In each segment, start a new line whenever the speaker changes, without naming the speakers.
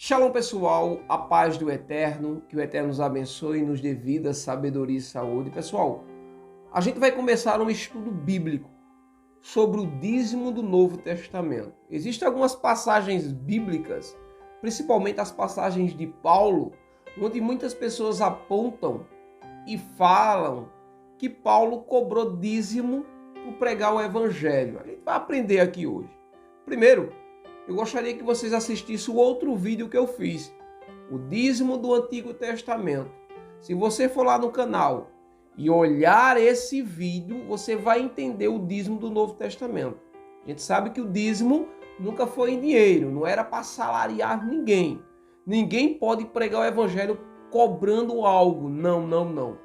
Shalom pessoal, a paz do Eterno, que o Eterno nos abençoe e nos dê vida, sabedoria e saúde. Pessoal, a gente vai começar um estudo bíblico sobre o dízimo do Novo Testamento. Existem algumas passagens bíblicas, principalmente as passagens de Paulo, onde muitas pessoas apontam e falam que Paulo cobrou dízimo por pregar o Evangelho. A gente vai aprender aqui hoje. Primeiro, eu gostaria que vocês assistissem o outro vídeo que eu fiz, o dízimo do Antigo Testamento. Se você for lá no canal e olhar esse vídeo, você vai entender o dízimo do Novo Testamento. A gente sabe que o dízimo nunca foi em dinheiro, não era para salariar ninguém. Ninguém pode pregar o Evangelho cobrando algo. Não.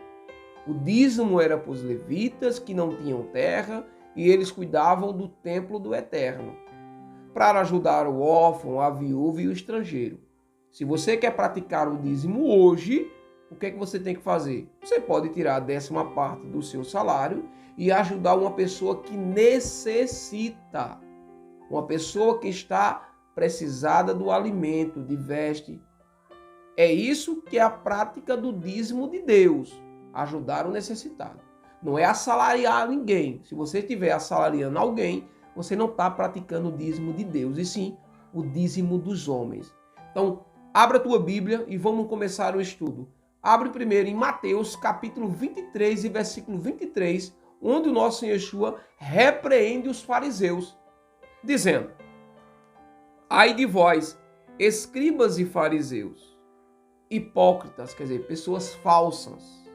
O dízimo era para os levitas que não tinham terra e eles cuidavam do templo do Eterno, para ajudar o órfão, a viúva e o estrangeiro. Se você quer praticar o dízimo hoje, o que é que você tem que fazer? Você pode tirar a 10ª parte do seu salário e ajudar uma pessoa que necessita, uma pessoa que está precisada do alimento, de veste. É isso que é a prática do dízimo de Deus, ajudar o necessitado. Não é assalariar ninguém. Se você estiver assalariando alguém, você não está praticando o dízimo de Deus, e sim o dízimo dos homens. Então, abra a tua Bíblia e vamos começar o estudo. Abre primeiro em Mateus capítulo 23 e versículo 23, onde o nosso Senhor Yeshua repreende os fariseus, dizendo: ai de vós, escribas e fariseus, hipócritas, quer dizer, pessoas falsas,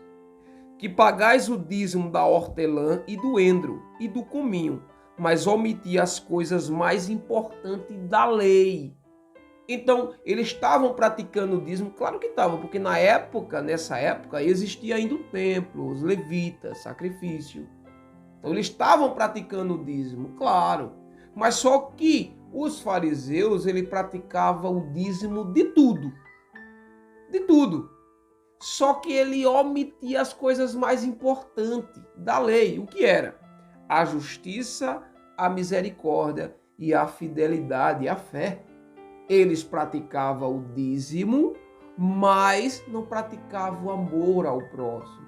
que pagais o dízimo da hortelã e do endro e do cominho, mas omitia as coisas mais importantes da lei. Então, eles estavam praticando o dízimo? Claro que estavam, porque nessa época, existia ainda o templo, os levitas, sacrifício. Então, eles estavam praticando o dízimo, claro. Mas só que os fariseus, ele praticavam o dízimo de tudo. De tudo. Só que ele omitia as coisas mais importantes da lei. O que era? A justiça, a misericórdia e a fidelidade e a fé. Eles praticavam o dízimo, mas não praticavam o amor ao próximo.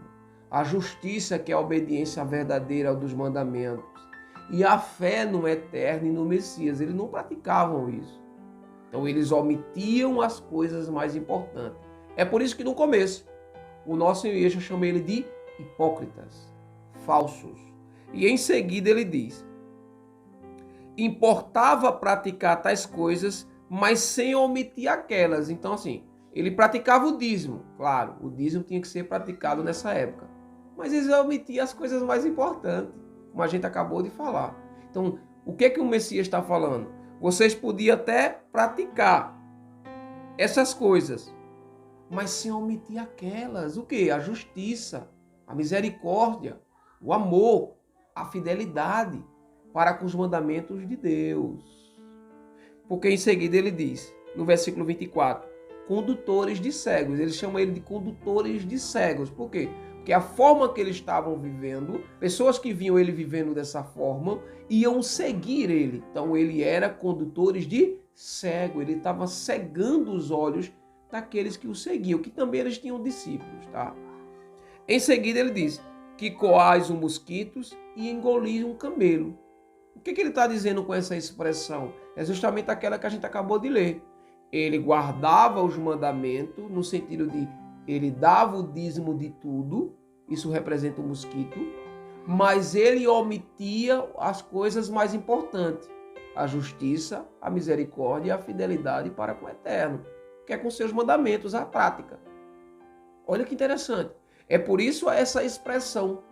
A justiça, que é a obediência verdadeira dos mandamentos. E a fé no Eterno e no Messias. Eles não praticavam isso. Então eles omitiam as coisas mais importantes. É por isso que no começo, o nosso Senhor Yeshua chama ele de hipócritas, falsos. E em seguida ele diz: importava praticar tais coisas, mas sem omitir aquelas. Então assim, ele praticava o dízimo. Claro, o dízimo tinha que ser praticado nessa época. Mas eles omitiam as coisas mais importantes, como a gente acabou de falar. Então, o que é que o Messias está falando? Vocês podiam até praticar essas coisas, mas sem omitir aquelas. O quê? A justiça, a misericórdia, o amor, a fidelidade para com os mandamentos de Deus. Porque em seguida ele diz, no versículo 24, condutores de cegos. Eles chamam ele de condutores de cegos. Por quê? Porque a forma que eles estavam vivendo, pessoas que viam ele vivendo dessa forma, iam seguir ele. Então ele era condutores de cego. Ele estava cegando os olhos daqueles que o seguiam, que também eles tinham discípulos, tá? Em seguida ele diz que coais os mosquitos e engolis um camelo. O que ele está dizendo com essa expressão? É justamente aquela que a gente acabou de ler. Ele guardava os mandamentos, no sentido de ele dava o dízimo de tudo, isso representa o mosquito, mas ele omitia as coisas mais importantes, a justiça, a misericórdia e a fidelidade para com o Eterno, que é com seus mandamentos, a prática. Olha que interessante. É por isso essa expressão,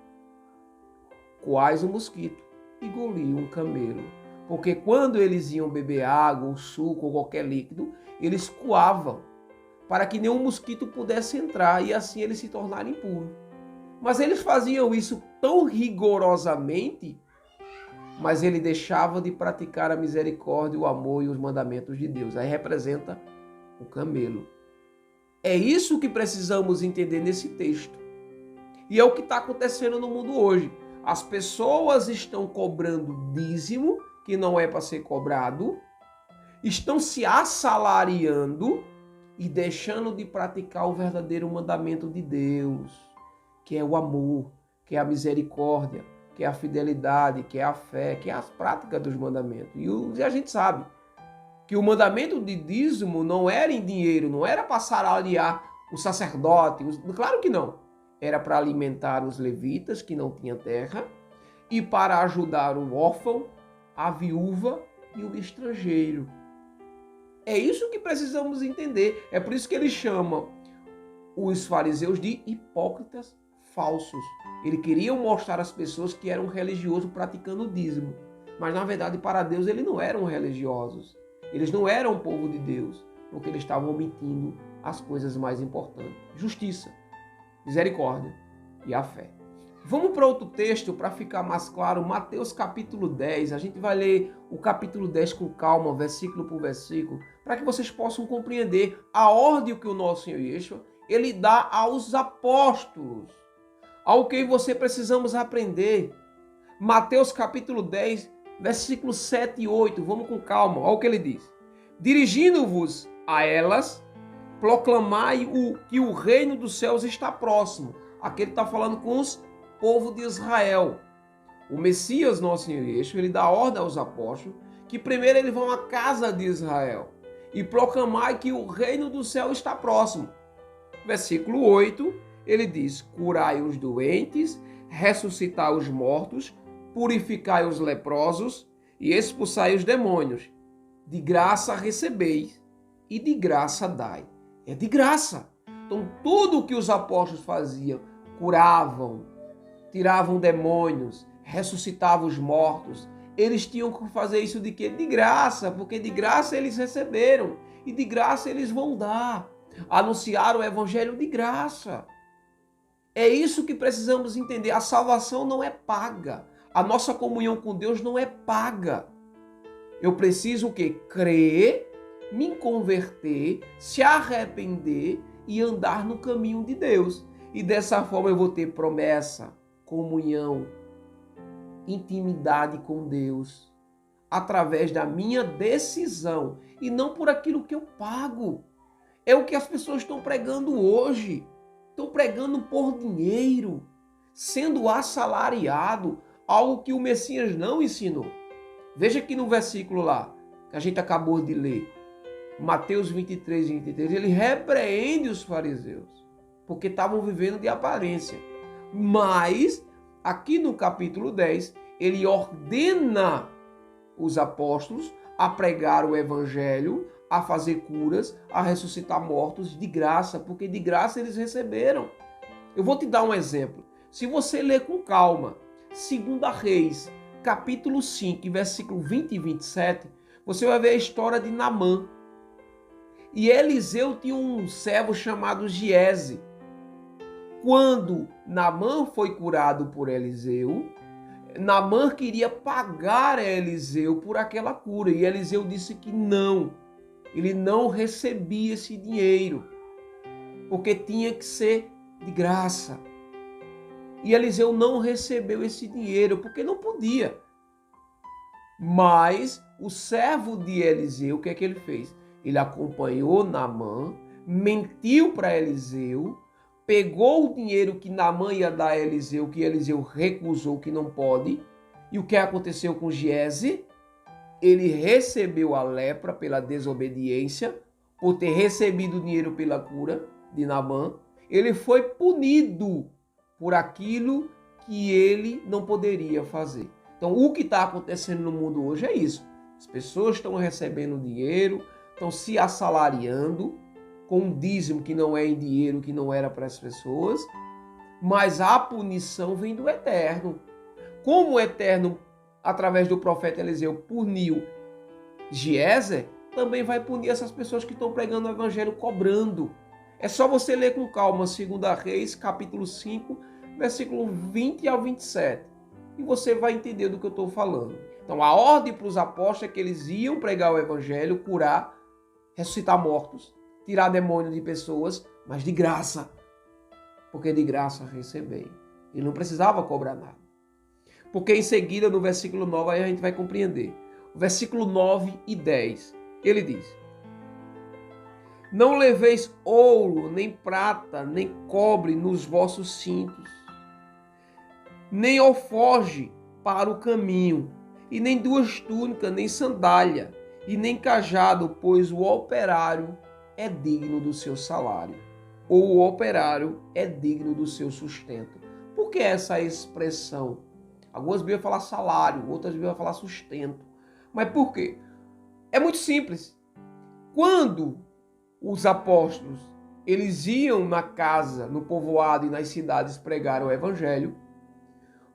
coais o mosquito e engoliu um camelo. Porque quando eles iam beber água, ou suco, ou qualquer líquido, eles coavam, para que nenhum mosquito pudesse entrar e assim eles se tornarem impuros. Mas eles faziam isso tão rigorosamente, mas ele deixava de praticar a misericórdia, o amor e os mandamentos de Deus. Aí representa o camelo. É isso que precisamos entender nesse texto. E é o que está acontecendo no mundo hoje. As pessoas estão cobrando dízimo, que não é para ser cobrado, estão se assalariando e deixando de praticar o verdadeiro mandamento de Deus, que é o amor, que é a misericórdia, que é a fidelidade, que é a fé, que é as práticas dos mandamentos. E a gente sabe que o mandamento de dízimo não era em dinheiro, não era para salariar o sacerdote, claro que não. Era para alimentar os levitas que não tinham terra e para ajudar o órfão, a viúva e o estrangeiro. É isso que precisamos entender. É por isso que ele chama os fariseus de hipócritas falsos. Eles queriam mostrar às pessoas que eram religiosos praticando o dízimo. Mas na verdade, para Deus, eles não eram religiosos. Eles não eram o povo de Deus, porque eles estavam omitindo as coisas mais importantes. Justiça, misericórdia e a fé. Vamos para outro texto para ficar mais claro. Mateus capítulo 10. A gente vai ler o capítulo 10 com calma, versículo por versículo, para que vocês possam compreender a ordem que o nosso Senhor Yeshua, ele dá aos apóstolos, ao que você precisamos aprender. Mateus capítulo 10, versículos 7 e 8. Vamos com calma. Olha o que ele diz. Dirigindo-vos a elas, proclamai que o reino dos céus está próximo. Aqui ele está falando com os povo de Israel. O Messias, nosso Senhor Yeshua, ele dá ordem aos apóstolos que primeiro eles vão à casa de Israel e proclamar que o reino do céu está próximo. Versículo 8, ele diz: curai os doentes, ressuscitai os mortos, purificai os leprosos e expulsai os demônios. De graça recebeis e de graça dai. É de graça. Então tudo o que os apóstolos faziam, curavam, tiravam demônios, ressuscitavam os mortos, eles tinham que fazer isso de quê? De graça, porque de graça eles receberam e de graça eles vão dar. Anunciar o evangelho de graça. É isso que precisamos entender. A salvação não é paga. A nossa comunhão com Deus não é paga. Eu preciso o quê? Crer, me converter, se arrepender e andar no caminho de Deus. E dessa forma eu vou ter promessa, comunhão, intimidade com Deus, através da minha decisão e não por aquilo que eu pago. É o que as pessoas estão pregando hoje. Estão pregando por dinheiro, sendo assalariado, algo que o Messias não ensinou. Veja aqui no versículo lá, que a gente acabou de ler, Mateus 23, 23, ele repreende os fariseus, porque estavam vivendo de aparência. Mas, aqui no capítulo 10, ele ordena os apóstolos a pregar o evangelho, a fazer curas, a ressuscitar mortos de graça, porque de graça eles receberam. Eu vou te dar um exemplo. Se você ler com calma, 2 Reis, capítulo 5, versículo 20 e 27, você vai ver a história de Naamã. E Eliseu tinha um servo chamado Giese. Quando Naamã foi curado por Eliseu, Naamã queria pagar a Eliseu por aquela cura. E Eliseu disse que não. Ele não recebia esse dinheiro, porque tinha que ser de graça. E Eliseu não recebeu esse dinheiro, porque não podia. Mas o servo de Eliseu, o que é que ele fez? Ele acompanhou Naamã, mentiu para Eliseu, pegou o dinheiro que Naamã ia dar a Eliseu, que Eliseu recusou, que não pode. E o que aconteceu com Giese? Ele recebeu a lepra pela desobediência, por ter recebido o dinheiro pela cura de Naamã. Ele foi punido por aquilo que ele não poderia fazer. Então, o que está acontecendo no mundo hoje é isso. As pessoas estão recebendo dinheiro, estão se assalariando com um dízimo que não é em dinheiro, que não era para as pessoas, mas a punição vem do Eterno. Como o Eterno, através do profeta Eliseu, puniu Giese, também vai punir essas pessoas que estão pregando o evangelho cobrando. É só você ler com calma 2 Reis, capítulo 5, versículo 20 ao 27. E você vai entender do que eu estou falando. Então, a ordem para os apóstolos é que eles iam pregar o evangelho, curar, ressuscitar mortos, tirar demônios de pessoas, mas de graça. Porque de graça recebei. Ele não precisava cobrar nada. Porque em seguida, no versículo 9, aí a gente vai compreender. O versículo 9 e 10, ele diz: Não leveis ouro, nem prata, nem cobre nos vossos cintos, nem alforge para o caminho, e nem duas túnicas, nem sandália, e nem cajado, pois o operário é digno do seu salário, ou o operário é digno do seu sustento. Por que essa expressão? Algumas Bíblias falam salário, outras Bíblias falam sustento. Mas por quê? É muito simples. Quando os apóstolos eles iam na casa, no povoado e nas cidades pregar o evangelho,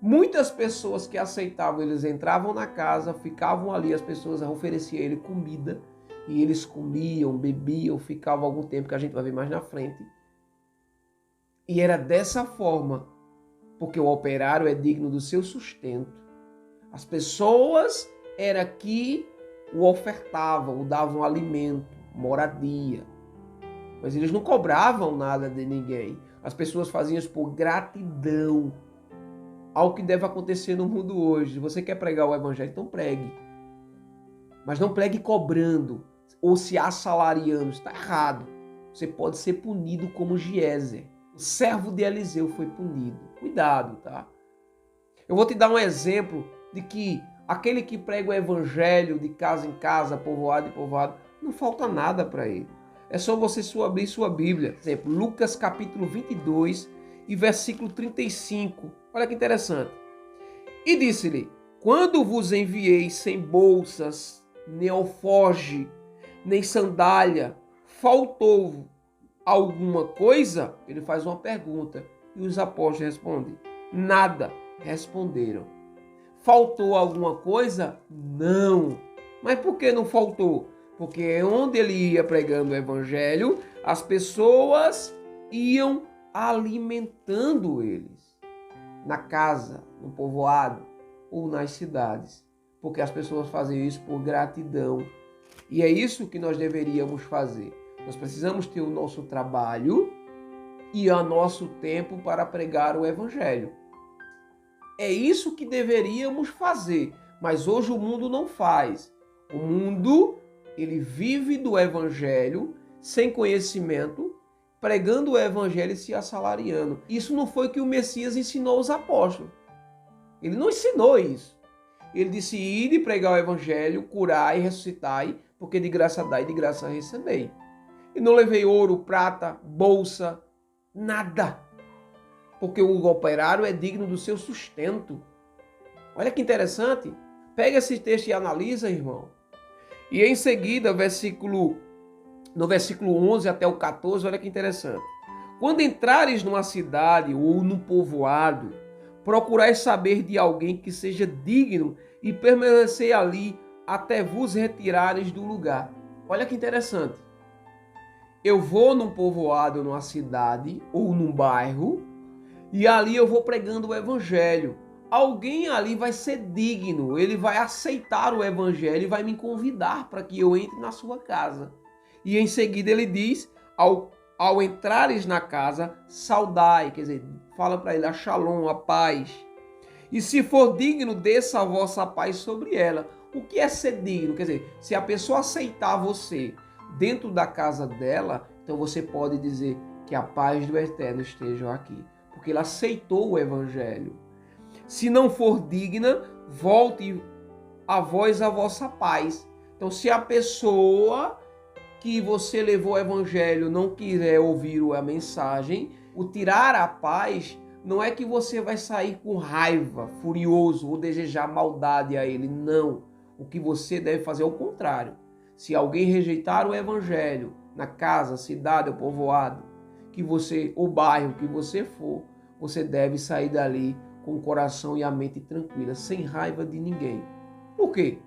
muitas pessoas que aceitavam, eles entravam na casa, ficavam ali, as pessoas ofereciam a ele comida, e eles comiam, bebiam, ficavam algum tempo, que a gente vai ver mais na frente. E era dessa forma, porque o operário é digno do seu sustento. As pessoas era que o ofertavam, o davam alimento, moradia. Mas eles não cobravam nada de ninguém. As pessoas faziam isso por gratidão. Algo que deve acontecer no mundo hoje. Se você quer pregar o evangelho, então pregue. Mas não pregue cobrando ou se assalariando. Está errado. Você pode ser punido como Giézer. O servo de Eliseu foi punido. Cuidado, tá? Eu vou te dar um exemplo de que aquele que prega o evangelho de casa em casa, povoado em povoado, não falta nada para ele. É só você abrir sua Bíblia. Por exemplo, Lucas capítulo 22 e versículo 35. Olha que interessante. E disse-lhe: quando vos enviei sem bolsas, nem alforge, nem sandália, faltou alguma coisa? Ele faz uma pergunta. E os apóstolos respondem: nada. Responderam. Faltou alguma coisa? Não. Mas por que não faltou? Porque onde ele ia pregando o evangelho, as pessoas iam alimentando eles. Na casa, no povoado ou nas cidades. Porque as pessoas fazem isso por gratidão. E é isso que nós deveríamos fazer. Nós precisamos ter o nosso trabalho e o nosso tempo para pregar o evangelho. É isso que deveríamos fazer. Mas hoje o mundo não faz. O mundo, ele vive do evangelho sem conhecimento, pregando o evangelho e se assalariando. Isso não foi o que o Messias ensinou aos apóstolos. Ele não ensinou isso. Ele disse: ide pregar o evangelho, curai e ressuscitai, porque de graça dai e de graça recebei. E não levei ouro, prata, bolsa, nada. Porque o operário é digno do seu sustento. Olha que interessante. Pega esse texto e analisa, irmão. E em seguida, no versículo 11 até o 14, olha que interessante. Quando entrares numa cidade ou num povoado, procurais saber de alguém que seja digno e permanecer ali até vos retirares do lugar. Olha que interessante. Eu vou num povoado, numa cidade ou num bairro, e ali eu vou pregando o evangelho. Alguém ali vai ser digno, ele vai aceitar o evangelho e vai me convidar para que eu entre na sua casa. E em seguida ele diz, ao entrares na casa, saudai, quer dizer, fala para ele a shalom, a paz. E se for digno, desça a vossa paz sobre ela. O que é ser digno? Quer dizer, se a pessoa aceitar você dentro da casa dela, então você pode dizer que a paz do Eterno esteja aqui. Porque ela aceitou o evangelho. Se não for digna, volte a vós a vossa paz. Então, se a pessoa que você levou o evangelho não quiser ouvir a mensagem, o tirar a paz não é que você vai sair com raiva, furioso ou desejar maldade a ele. Não. O que você deve fazer é o contrário. Se alguém rejeitar o evangelho na casa, cidade ou povoado, que você, o bairro que você for, você deve sair dali com o coração e a mente tranquila, sem raiva de ninguém. Por quê?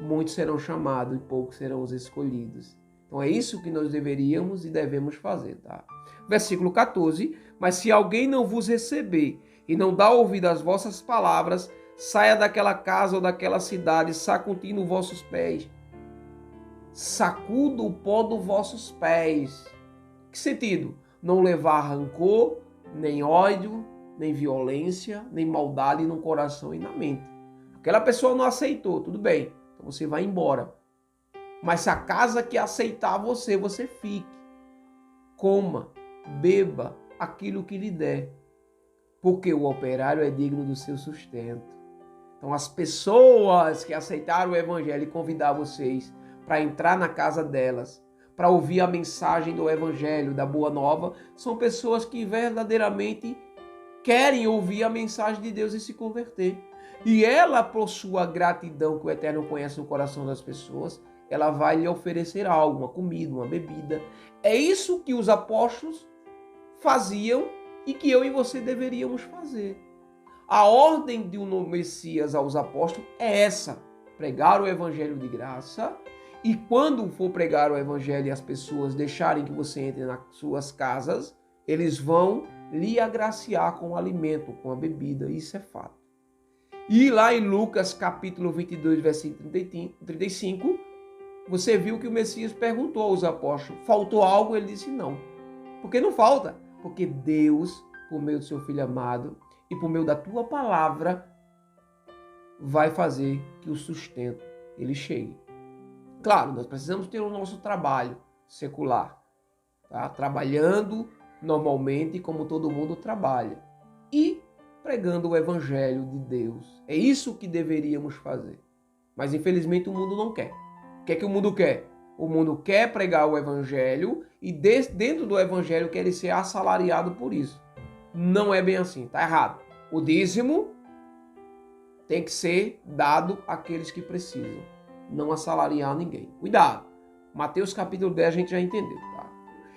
Muitos serão chamados e poucos serão os escolhidos. Então é isso que nós deveríamos e devemos fazer, tá? Versículo 14. Mas se alguém não vos receber e não dá ouvido às vossas palavras, saia daquela casa ou daquela cidade, sacudindo os vossos pés. Sacuda o pó dos vossos pés. Que sentido? Não levar rancor, nem ódio, nem violência, nem maldade no coração e na mente. Aquela pessoa não aceitou, tudo bem. Então você vai embora. Mas se a casa que aceitar você, você fique. Coma, beba aquilo que lhe der. Porque o operário é digno do seu sustento. Então as pessoas que aceitaram o evangelho e convidar vocês para entrar na casa delas, para ouvir a mensagem do evangelho, da boa nova, são pessoas que verdadeiramente querem ouvir a mensagem de Deus e se converter. E ela, por sua gratidão que o Eterno conhece no coração das pessoas, ela vai lhe oferecer algo, uma comida, uma bebida. É isso que os apóstolos faziam e que eu e você deveríamos fazer. A ordem de um Messias aos apóstolos é essa: pregar o evangelho de graça, e quando for pregar o evangelho e as pessoas deixarem que você entre nas suas casas, eles vão lhe agraciar com o alimento, com a bebida. Isso é fato. E lá em Lucas capítulo 22, versículo 35, você viu que o Messias perguntou aos apóstolos: faltou algo? Ele disse não. Por que não falta? Porque Deus, por meio do seu Filho amado e por meio da tua palavra, vai fazer que o sustento ele chegue. Claro, nós precisamos ter o nosso trabalho secular, tá? Trabalhando normalmente como todo mundo trabalha e pregando o evangelho de Deus. É isso que deveríamos fazer. Mas infelizmente o mundo não quer. O que é que o mundo quer? O mundo quer pregar o evangelho e dentro do evangelho quer ser assalariado por isso. Não é bem assim, tá errado. O dízimo tem que ser dado àqueles que precisam, não assalariar ninguém. Cuidado. Mateus capítulo 10 a gente já entendeu, tá?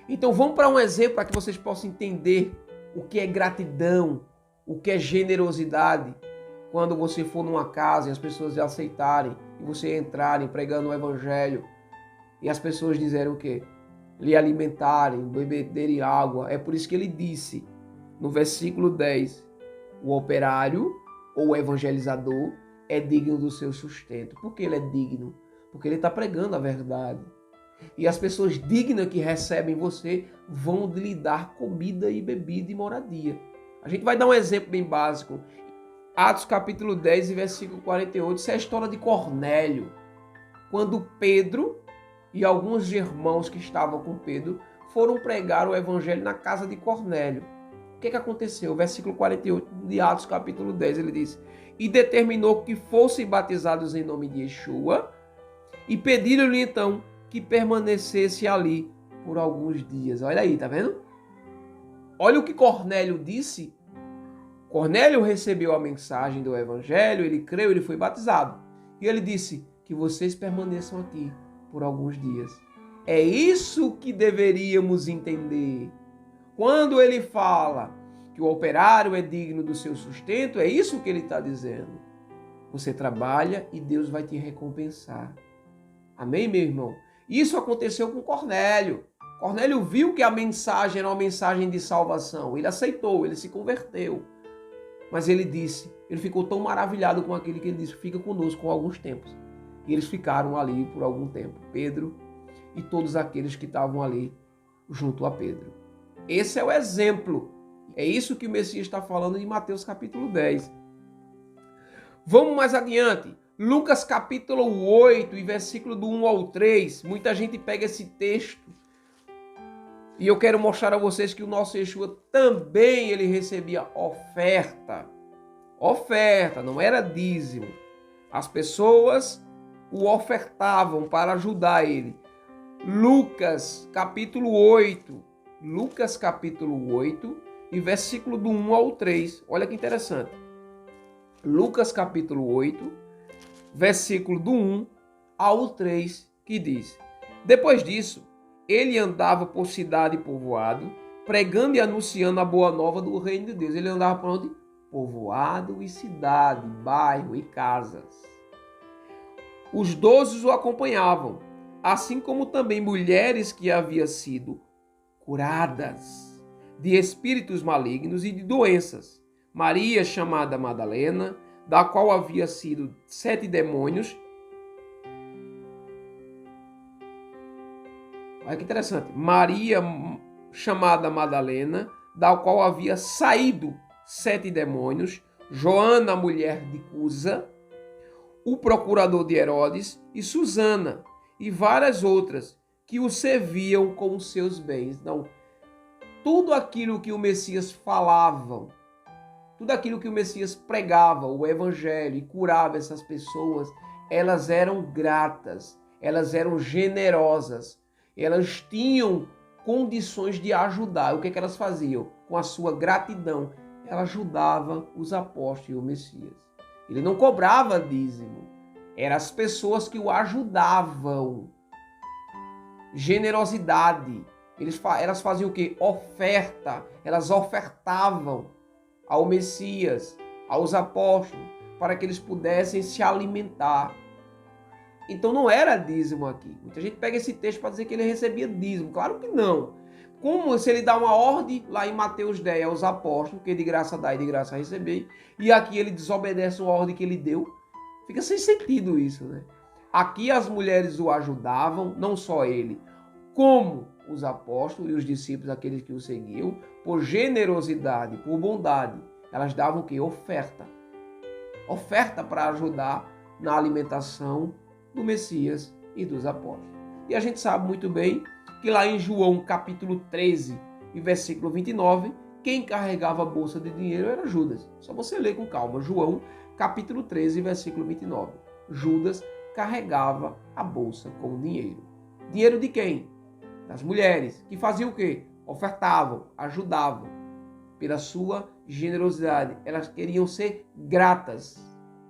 Então vamos para um exemplo para que vocês possam entender o que é gratidão, o que é generosidade. Quando você for numa casa e as pessoas lhe aceitarem e você entrarem pregando o evangelho e as pessoas dizerem o quê? Lhe alimentarem, beberem água. É por isso que ele disse no versículo 10, o operário ou o evangelizador é digno do seu sustento. Por que ele é digno? Porque ele está pregando a verdade. E as pessoas dignas que recebem você vão lhe dar comida e bebida e moradia. A gente vai dar um exemplo bem básico. Atos capítulo 10 e versículo 48, isso é a história de Cornélio. Quando Pedro e alguns irmãos que estavam com Pedro foram pregar o evangelho na casa de Cornélio. O que aconteceu? O versículo 48 de Atos capítulo 10, ele diz: e determinou que fossem batizados em nome de Yeshua, e pediram-lhe então que permanecesse ali por alguns dias. Olha aí, tá vendo? Olha o que Cornélio disse. Cornélio recebeu a mensagem do evangelho, ele creu, ele foi batizado. E ele disse que vocês permaneçam aqui por alguns dias. É isso que deveríamos entender. Quando ele fala que o operário é digno do seu sustento, é isso que ele está dizendo. Você trabalha e Deus vai te recompensar. Amém, meu irmão? Isso aconteceu com Cornélio. Cornélio viu que a mensagem era uma mensagem de salvação. Ele aceitou, ele se converteu. Mas ele disse, ele ficou tão maravilhado com aquilo que ele disse: fica conosco com alguns tempos. E eles ficaram ali por algum tempo. Pedro e todos aqueles que estavam ali junto a Pedro. Esse é o exemplo. É isso que o Messias está falando em Mateus capítulo 10. Vamos mais adiante. Lucas capítulo 8 e versículo do 1 ao 3. Muita gente pega esse texto. E eu quero mostrar a vocês que o nosso Yeshua também ele recebia oferta. Oferta, não era dízimo. As pessoas o ofertavam para ajudar ele. Lucas capítulo 8. Lucas capítulo 8 e versículo do 1 ao 3. Olha que interessante. Lucas capítulo 8, versículo do 1 ao 3, que diz: depois disso, ele andava por cidade e povoado, pregando e anunciando a boa nova do reino de Deus. Ele andava por onde? Povoado e cidade, bairro e casas. Os 12 o acompanhavam, assim como também mulheres que haviam sido curadas de espíritos malignos e de doenças. Maria, chamada Madalena, da qual havia sido 7 demônios. Olha que interessante. Maria, chamada Madalena, da qual havia saído 7 demônios. Joana, mulher de Cusa, o procurador de Herodes, e Susana, e várias outras que o serviam com os seus bens. Não, tudo aquilo que o Messias falava, tudo aquilo que o Messias pregava, o evangelho, e curava essas pessoas, elas eram gratas, elas eram generosas, elas tinham condições de ajudar. O que elas faziam? Com a sua gratidão, ela ajudava os apóstolos e o Messias. Ele não cobrava dízimo, eram as pessoas que o ajudavam. Generosidade. Elas faziam o quê? Oferta. Elas ofertavam ao Messias, aos apóstolos, para que eles pudessem se alimentar. Então não era dízimo aqui. Muita gente pega esse texto para dizer que ele recebia dízimo. Claro que não. Como se ele dá uma ordem lá em Mateus 10 aos apóstolos, que de graça dá e de graça receber, e aqui ele desobedece uma ordem que ele deu. Fica sem sentido isso, né? Aqui as mulheres o ajudavam, não só ele, como os apóstolos e os discípulos, aqueles que o seguiam, por generosidade, por bondade. Elas davam o quê? Oferta. Oferta para ajudar na alimentação do Messias e dos apóstolos. E a gente sabe muito bem que lá em João capítulo 13 e versículo 29, quem carregava a bolsa de dinheiro era Judas. Só você ler com calma. João capítulo 13 versículo 29. Judas carregava a bolsa com dinheiro. Dinheiro de quem? Das mulheres, que faziam o quê? Ofertavam, ajudavam. Pela sua generosidade. Elas queriam ser gratas.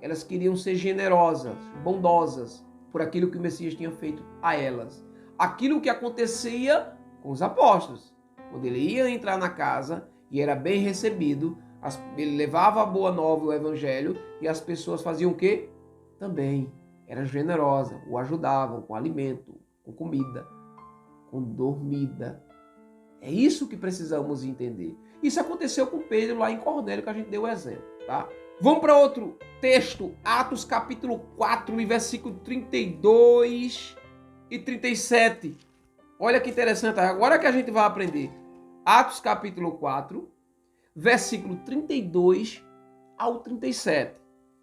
Elas queriam ser generosas, bondosas, por aquilo que o Messias tinha feito a elas. Aquilo que acontecia com os apóstolos. Quando ele ia entrar na casa e era bem recebido, ele levava a boa nova, o evangelho, e as pessoas faziam o quê? Também eram generosas, o ajudavam com alimento, com comida, com dormida. É isso que precisamos entender. Isso aconteceu com Pedro lá em Cornélio, que a gente deu o exemplo, tá? Vamos para outro texto, Atos capítulo 4 e versículo 32 e 37. Olha que interessante, agora que a gente vai aprender. Atos capítulo 4, versículo 32 ao 37.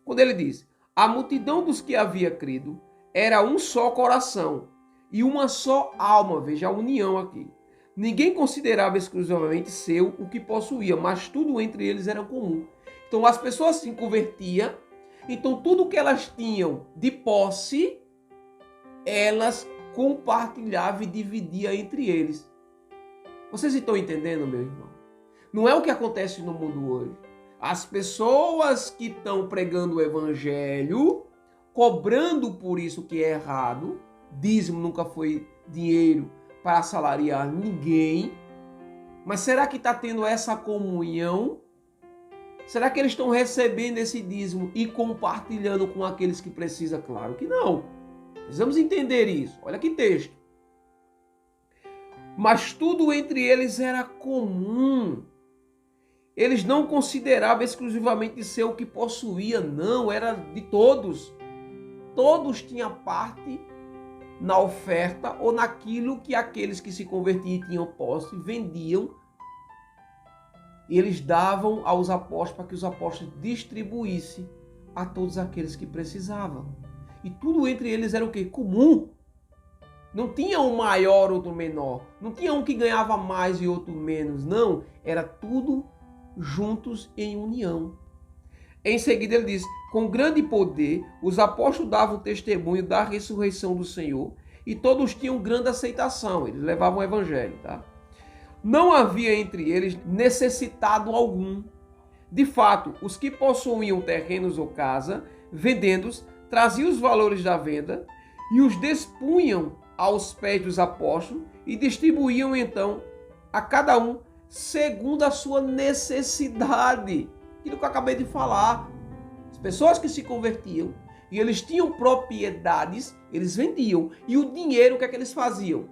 Quando ele diz: a multidão dos que havia crido era um só coração e uma só alma. Veja a união aqui. Ninguém considerava exclusivamente seu o que possuía, mas tudo entre eles era comum. Então as pessoas se convertiam, então tudo que elas tinham de posse, elas compartilhavam e dividiam entre eles. Vocês estão entendendo, meu irmão? Não é o que acontece no mundo hoje. As pessoas que estão pregando o evangelho, cobrando por isso que é errado, dízimo nunca foi dinheiro para assalariar ninguém, mas será que está tendo essa comunhão? Será que eles estão recebendo esse dízimo e compartilhando com aqueles que precisam? Claro que não. Precisamos entender isso. Olha que texto. Mas tudo entre eles era comum. Eles não consideravam exclusivamente de ser o que possuía, não, era de todos. Todos tinham parte na oferta ou naquilo que aqueles que se convertiam e tinham posse vendiam. E eles davam aos apóstolos para que os apóstolos distribuíssem a todos aqueles que precisavam. E tudo entre eles era o quê? Comum. Não tinha um maior, outro menor. Não tinha um que ganhava mais e outro menos. Não, era tudo juntos em união. Em seguida ele diz: com grande poder os apóstolos davam testemunho da ressurreição do Senhor e todos tinham grande aceitação. Eles levavam o evangelho, tá? Não havia entre eles necessitado algum. De fato, os que possuíam terrenos ou casa, vendendo-os, traziam os valores da venda e os despunham aos pés dos apóstolos e distribuíam então a cada um segundo a sua necessidade. Aquilo que eu acabei de falar. As pessoas que se convertiam e eles tinham propriedades, eles vendiam. E o dinheiro, o que é que eles faziam?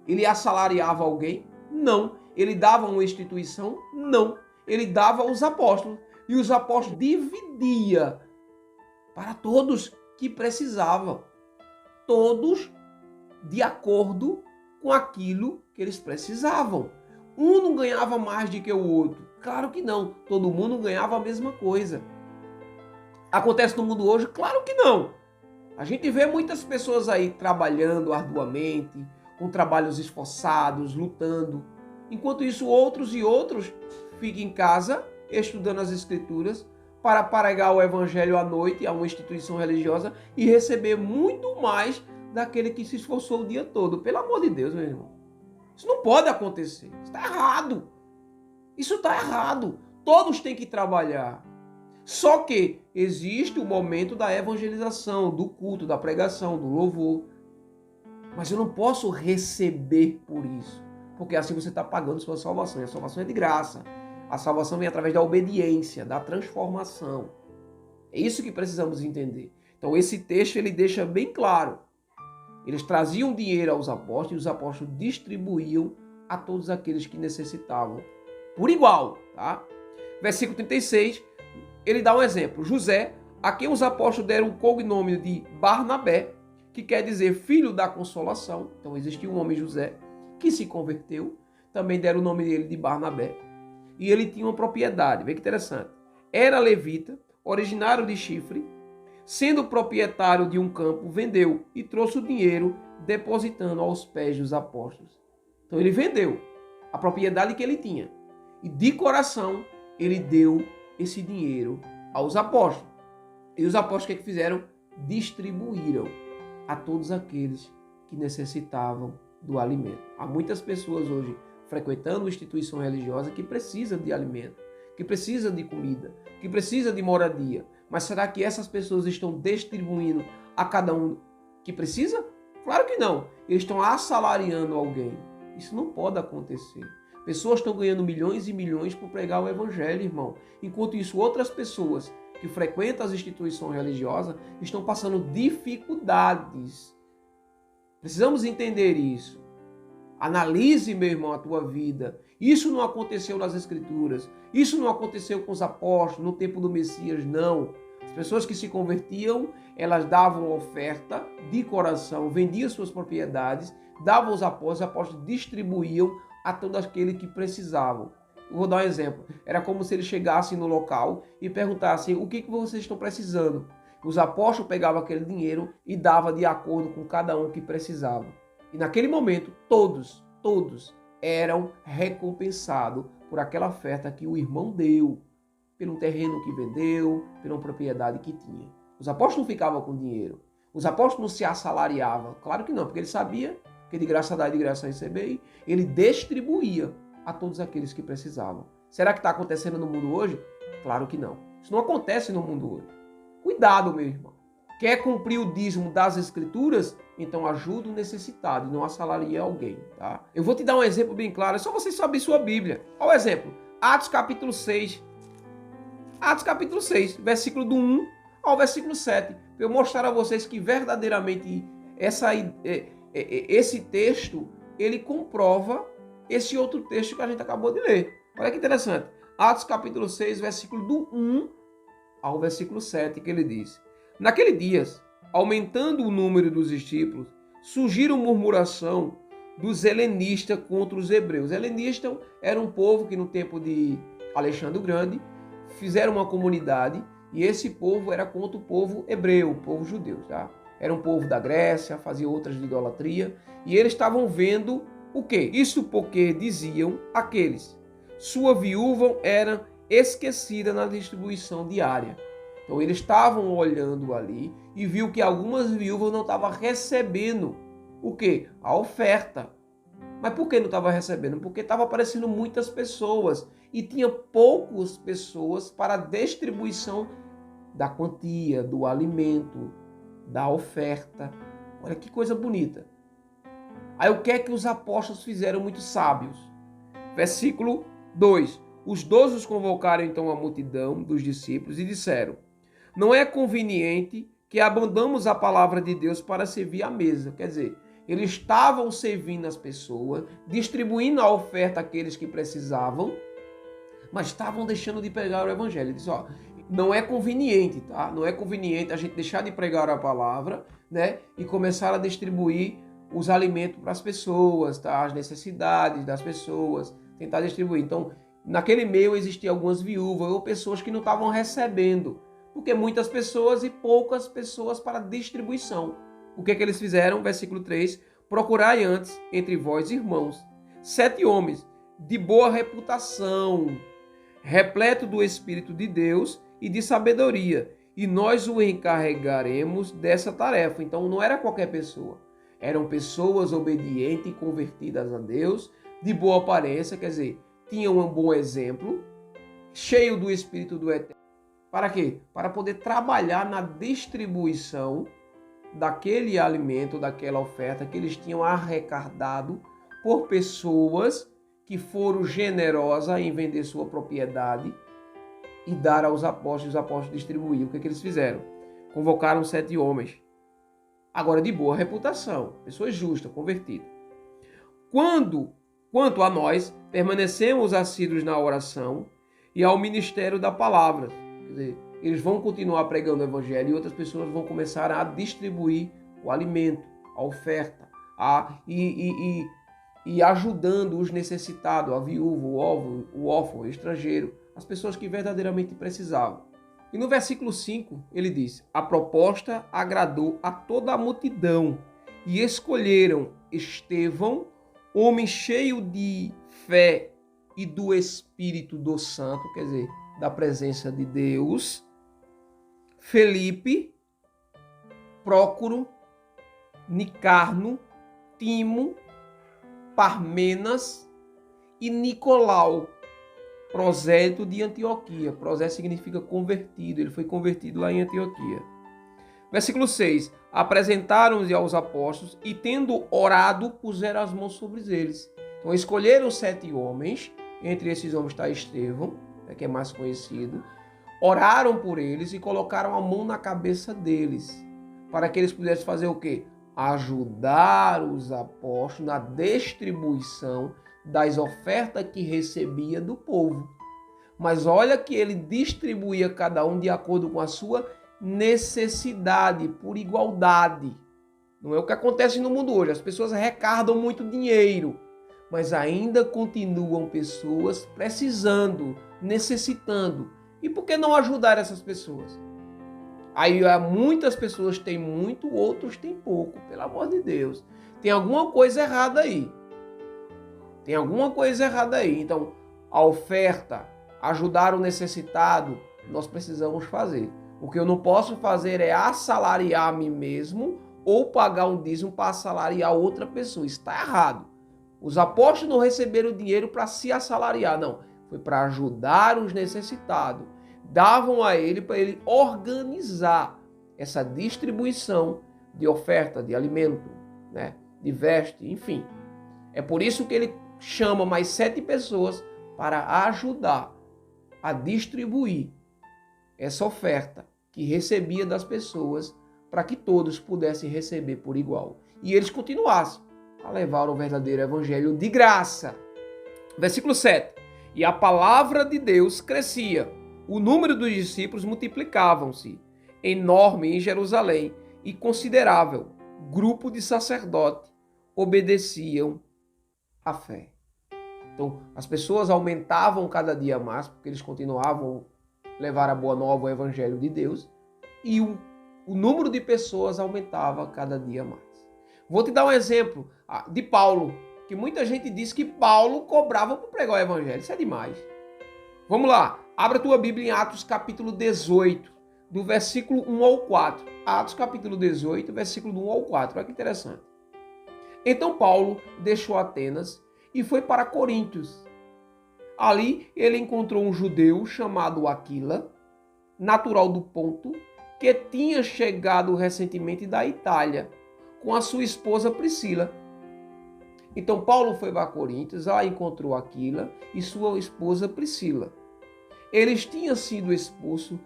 Ele assalariava alguém? Não. Ele dava uma instituição? Não. Ele dava aos apóstolos. E os apóstolos dividiam para todos que precisavam. Todos de acordo com aquilo que eles precisavam. Um não ganhava mais do que o outro. Claro que não. Todo mundo ganhava a mesma coisa. Acontece no mundo hoje? Claro que não. A gente vê muitas pessoas aí trabalhando arduamente, com trabalhos esforçados, lutando. Enquanto isso, outros ficam em casa, estudando as Escrituras, para pregar o Evangelho à noite a uma instituição religiosa e receber muito mais daquele que se esforçou o dia todo. Pelo amor de Deus, meu irmão. Isso não pode acontecer. Isso está errado. Isso está errado. Todos têm que trabalhar. Só que existe o momento da evangelização, do culto, da pregação, do louvor. Mas eu não posso receber por isso. Porque assim você está pagando sua salvação. E a salvação é de graça. A salvação vem através da obediência, da transformação. É isso que precisamos entender. Então esse texto ele deixa bem claro. Eles traziam dinheiro aos apóstolos e os apóstolos distribuíam a todos aqueles que necessitavam. Por igual, tá? Versículo 36, ele dá um exemplo. José, a quem os apóstolos deram o cognome de Barnabé, que quer dizer filho da consolação. Então existia um homem José que se converteu. Também deram o nome dele de Barnabé. E ele tinha uma propriedade, vê que interessante. Era levita, originário de Chifre, sendo proprietário de um campo, vendeu e trouxe o dinheiro, depositando aos pés dos apóstolos. Então ele vendeu a propriedade que ele tinha. E de coração, ele deu esse dinheiro aos apóstolos. E os apóstolos o que fizeram? Distribuíram a todos aqueles que necessitavam do alimento. Há muitas pessoas hoje frequentando uma instituição religiosa que precisam de alimento, que precisam de comida, que precisam de moradia. Mas será que essas pessoas estão distribuindo a cada um que precisa? Claro que não. Eles estão assalariando alguém. Isso não pode acontecer. Pessoas estão ganhando milhões e milhões por pregar o evangelho, irmão. Enquanto isso, outras pessoas que frequentam as instituições religiosas estão passando dificuldades. Precisamos entender isso. Analise, meu irmão, a tua vida. Isso não aconteceu nas Escrituras. Isso não aconteceu com os apóstolos no tempo do Messias, não. As pessoas que se convertiam, elas davam oferta de coração, vendiam suas propriedades, davam aos apóstolos, os apóstolos distribuíam a todo aquele que precisavam. Eu vou dar um exemplo. Era como se eles chegassem no local e perguntassem o que vocês estão precisando. Os apóstolos pegavam aquele dinheiro e davam de acordo com cada um que precisava. E naquele momento, todos eram recompensados por aquela oferta que o irmão deu, pelo terreno que vendeu, pela propriedade que tinha. Os apóstolos não ficavam com dinheiro. Os apóstolos não se assalariavam. Claro que não, porque ele sabia que de graça dá e de graça receber. Ele distribuía a todos aqueles que precisavam. Será que está acontecendo no mundo hoje? Claro que não. Isso não acontece no mundo hoje. Cuidado, meu irmão. Quer cumprir o dízimo das Escrituras? Então ajuda o necessitado e não assalaria alguém, tá? Eu vou te dar um exemplo bem claro, é só você saber sua Bíblia. Olha o exemplo, Atos capítulo 6. Atos capítulo 6, versículo do 1 ao versículo 7. Para eu mostrar a vocês que verdadeiramente esse texto, ele comprova esse outro texto que a gente acabou de ler. Olha que interessante. Atos capítulo 6, versículo do 1 ao versículo 7, que ele diz: Naquele dias, aumentando o número dos discípulos, surgiram murmuração dos helenistas contra os hebreus. Helenistas era um povo que no tempo de Alexandre o Grande fizeram uma comunidade e esse povo era contra o povo hebreu, o povo judeu, tá? Era um povo da Grécia, fazia outras de idolatria e eles estavam vendo o quê? Isso porque diziam aqueles: sua viúva era esquecida na distribuição diária. Então eles estavam olhando ali e viu que algumas viúvas não estavam recebendo o quê? A oferta. Mas por que não estava recebendo? Porque estava aparecendo muitas pessoas e tinha poucas pessoas para a distribuição da quantia, do alimento, da oferta. Olha que coisa bonita. Aí o que é que os apóstolos fizeram muito sábios? Versículo 2. Os 12 os convocaram então a multidão dos discípulos e disseram: não é conveniente que abandonemos a palavra de Deus para servir à mesa. Quer dizer, eles estavam servindo as pessoas, distribuindo a oferta àqueles que precisavam, mas estavam deixando de pregar o evangelho. Ele disse, não é conveniente, tá? Não é conveniente a gente deixar de pregar a palavra, né? E começar a distribuir os alimentos para as pessoas, tá? As necessidades das pessoas, tentar distribuir. Então, naquele meio existiam algumas viúvas ou pessoas que não estavam recebendo. porque muitas pessoas e poucas pessoas para distribuição. O que é que eles fizeram? Versículo 3, procurai antes entre vós, irmãos, 7 homens de boa reputação, repleto do Espírito de Deus e de sabedoria, e nós o encarregaremos dessa tarefa. Então não era qualquer pessoa, eram pessoas obedientes e convertidas a Deus, de boa aparência, quer dizer, tinham um bom exemplo, cheio do Espírito do Eterno. Para quê? Para poder trabalhar na distribuição daquele alimento, daquela oferta que eles tinham arrecadado por pessoas que foram generosas em vender sua propriedade e dar aos apóstolos, os apóstolos distribuíram. O que é que eles fizeram? Convocaram 7 homens, agora de boa reputação, pessoas justas, convertidas. Quanto a nós, permanecemos assíduos na oração e ao ministério da palavra. Quer dizer, eles vão continuar pregando o evangelho e outras pessoas vão começar a distribuir o alimento, a oferta, e ajudando os necessitados, a viúva, o órfão, o estrangeiro, as pessoas que verdadeiramente precisavam. E no versículo 5 ele diz: a proposta agradou a toda a multidão e escolheram Estevão, homem cheio de fé e do Espírito do Santo, quer dizer, da presença de Deus, Felipe, Prócoro, Nicarno, Timo, Parmenas e Nicolau, prosélito de Antioquia. Prosélito significa convertido, ele foi convertido lá em Antioquia. Versículo 6, apresentaram-se aos apóstolos e, tendo orado, puseram as mãos sobre eles. Então escolheram 7 homens, entre esses homens está Estevão, que é mais conhecido, oraram por eles e colocaram a mão na cabeça deles, para que eles pudessem fazer o quê? Ajudar os apóstolos na distribuição das ofertas que recebia do povo. Mas olha que ele distribuía cada um de acordo com a sua necessidade, por igualdade. Não é o que acontece no mundo hoje. As pessoas arrecadam muito dinheiro, mas ainda continuam pessoas precisando, necessitando. E por que não ajudar essas pessoas? Aí muitas pessoas têm muito, outros têm pouco. Pelo amor de Deus. Tem alguma coisa errada aí. Tem alguma coisa errada aí. Então, a oferta, ajudar o necessitado, nós precisamos fazer. O que eu não posso fazer é assalariar a mim mesmo ou pagar um dízimo para assalariar outra pessoa. Isso está errado. Os apóstolos não receberam dinheiro para se assalariar, não. Foi para ajudar os necessitados. Davam a ele para ele organizar essa distribuição de oferta, de alimento, né? De veste, enfim. É por isso que ele chama mais 7 pessoas para ajudar a distribuir essa oferta que recebia das pessoas para que todos pudessem receber por igual. E eles continuassem a levar o verdadeiro evangelho de graça. Versículo 7. E a palavra de Deus crescia. O número dos discípulos multiplicavam-se, enorme em Jerusalém, e considerável grupo de sacerdotes obedeciam à fé. Então, as pessoas aumentavam cada dia mais, porque eles continuavam a levar a boa nova, o evangelho de Deus, e o número de pessoas aumentava cada dia mais. Vou te dar um exemplo de Paulo, que muita gente diz que Paulo cobrava para pregar o evangelho. Isso é demais. Vamos lá, abra tua Bíblia em Atos capítulo 18, do versículo 1 ao 4. Atos capítulo 18, versículo do 1 ao 4. Olha que interessante. Então Paulo deixou Atenas e foi para Coríntios. Ali ele encontrou um judeu chamado Aquila, natural do Ponto, que tinha chegado recentemente da Itália, com a sua esposa Priscila. Então Paulo foi para Coríntios, lá encontrou Aquila e sua esposa Priscila. Eles tinham sido expulsos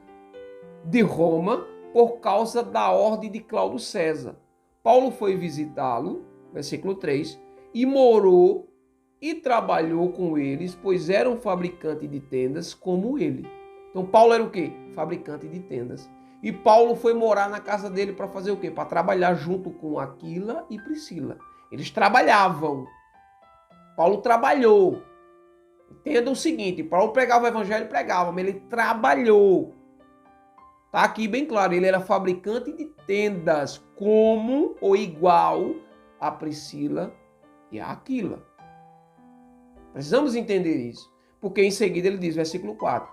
de Roma por causa da ordem de Cláudio César. Paulo foi visitá-lo, versículo 3, e morou e trabalhou com eles, pois eram fabricantes de tendas como ele. Então Paulo era o quê? Fabricante de tendas. E Paulo foi morar na casa dele para fazer o quê? Para trabalhar junto com Aquila e Priscila. Eles trabalhavam. Paulo trabalhou. Entenda o seguinte, Paulo pregava o evangelho, pregava, mas ele trabalhou. Está aqui bem claro, ele era fabricante de tendas, como ou igual a Priscila e a Aquila. Precisamos entender isso, porque em seguida ele diz, versículo 4,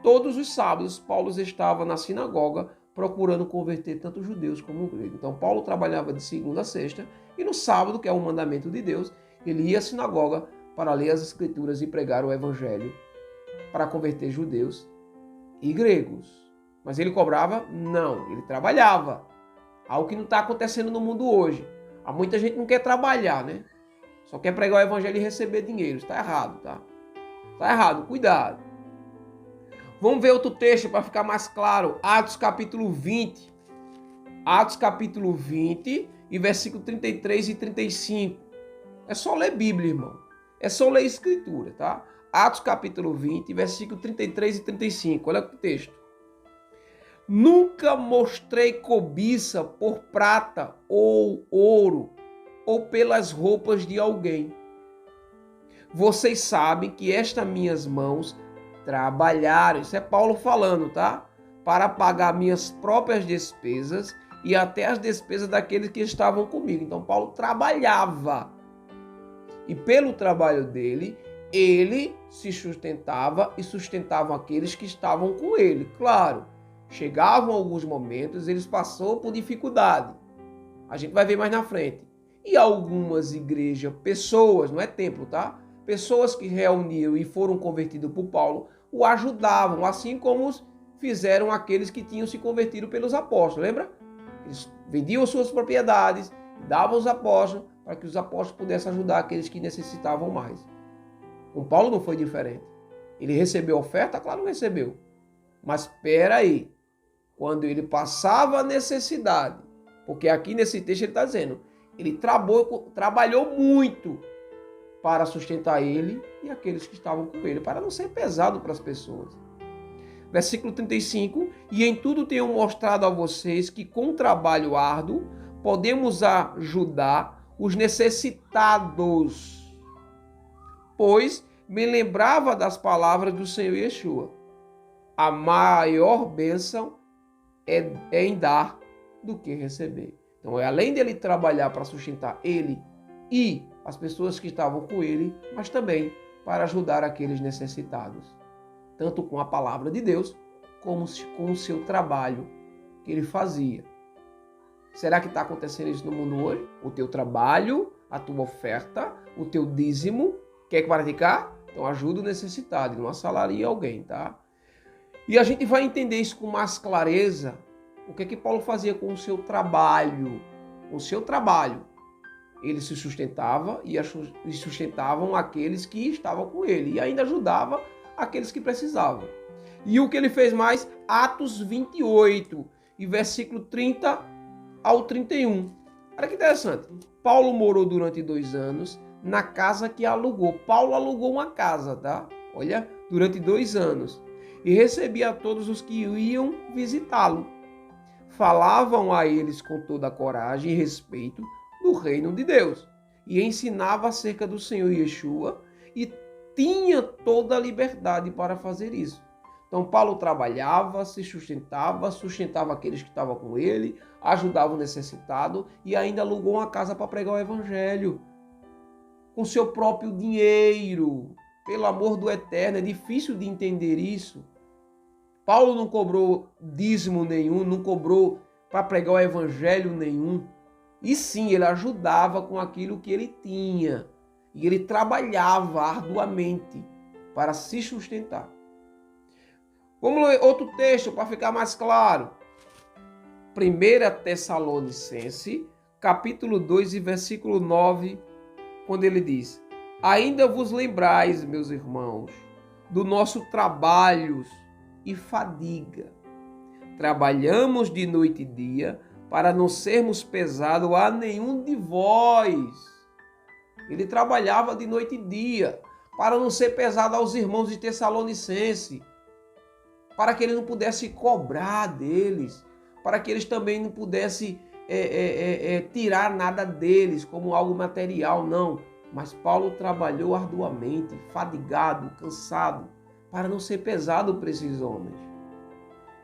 todos os sábados Paulo estava na sinagoga procurando converter tanto judeus como gregos. Então Paulo trabalhava de segunda a sexta e no sábado, que é o mandamento de Deus, ele ia à sinagoga para ler as escrituras e pregar o evangelho para converter judeus e gregos. Mas ele cobrava? Não, ele trabalhava. Algo que não está acontecendo no mundo hoje. Há muita gente que não quer trabalhar, né? Só quer pregar o evangelho e receber dinheiro. Está errado, tá? Está errado, cuidado. Vamos ver outro texto para ficar mais claro. Atos capítulo 20. Atos capítulo 20 e versículo 33 e 35. É só ler Bíblia, irmão. É só ler Escritura, tá? Atos capítulo 20, versículo 33 e 35. Olha o texto. Nunca mostrei cobiça por prata ou ouro ou pelas roupas de alguém. Vocês sabem que estas minhas mãos trabalharam. Isso é Paulo falando, tá? Para pagar minhas próprias despesas e até as despesas daqueles que estavam comigo. Então Paulo trabalhava. E pelo trabalho dele, ele se sustentava e sustentava aqueles que estavam com ele. Claro, chegavam alguns momentos, eles passaram por dificuldade. A gente vai ver mais na frente. E algumas igrejas, pessoas, não é templo, tá? Pessoas que reuniam e foram convertidos por Paulo, o ajudavam, assim como fizeram aqueles que tinham se convertido pelos apóstolos, lembra? Eles vendiam suas propriedades, davam aos apóstolos, para que os apóstolos pudessem ajudar aqueles que necessitavam mais. Com Paulo não foi diferente. Ele recebeu oferta? Claro que recebeu. Mas espera aí. Quando ele passava a necessidade, porque aqui nesse texto ele está dizendo, ele trabalhou muito para sustentar ele e aqueles que estavam com ele, para não ser pesado para as pessoas. Versículo 35, e em tudo tenho mostrado a vocês que com trabalho árduo podemos ajudar os necessitados, pois me lembrava das palavras do Senhor Yeshua. A maior bênção é em dar do que receber. Então, além dele trabalhar para sustentar ele e as pessoas que estavam com ele, mas também para ajudar aqueles necessitados, tanto com a palavra de Deus, como com o seu trabalho que ele fazia. Será que está acontecendo isso no mundo hoje? O teu trabalho, a tua oferta, o teu dízimo, quer praticar? Então ajuda o necessitado, não assalaria alguém, tá? E a gente vai entender isso com mais clareza, o que é que Paulo fazia com o seu trabalho. Com o seu trabalho, ele se sustentava e sustentavam aqueles que estavam com ele. E ainda ajudava aqueles que precisavam. E o que ele fez mais? Atos 28, e versículo 30 ao 31. Olha que interessante. Paulo morou durante 2 anos na casa que alugou. Paulo alugou uma casa, tá? Olha, durante 2 anos. E recebia a todos os que iam visitá-lo. Falavam a eles com toda a coragem e respeito do reino de Deus. E ensinava acerca do Senhor Yeshua e tinha toda a liberdade para fazer isso. Então Paulo trabalhava, se sustentava aqueles que estavam com ele, ajudava o necessitado e ainda alugou uma casa para pregar o evangelho. Com seu próprio dinheiro. Pelo amor do eterno, é difícil de entender isso. Paulo não cobrou dízimo nenhum, não cobrou para pregar o evangelho nenhum. E sim, ele ajudava com aquilo que ele tinha. E ele trabalhava arduamente para se sustentar. Vamos ler outro texto para ficar mais claro. 1 Tessalonicenses, capítulo 2 e versículo 9, quando ele diz: ainda vos lembrais, meus irmãos, do nosso trabalho e fadiga. Trabalhamos de noite e dia para não sermos pesados a nenhum de vós. Ele trabalhava de noite e dia para não ser pesado aos irmãos de Tessalonicense, para que ele não pudesse cobrar deles, para que eles também não pudessem tirar nada deles como algo material, não. Mas Paulo trabalhou arduamente, fadigado, cansado, para não ser pesado para esses homens.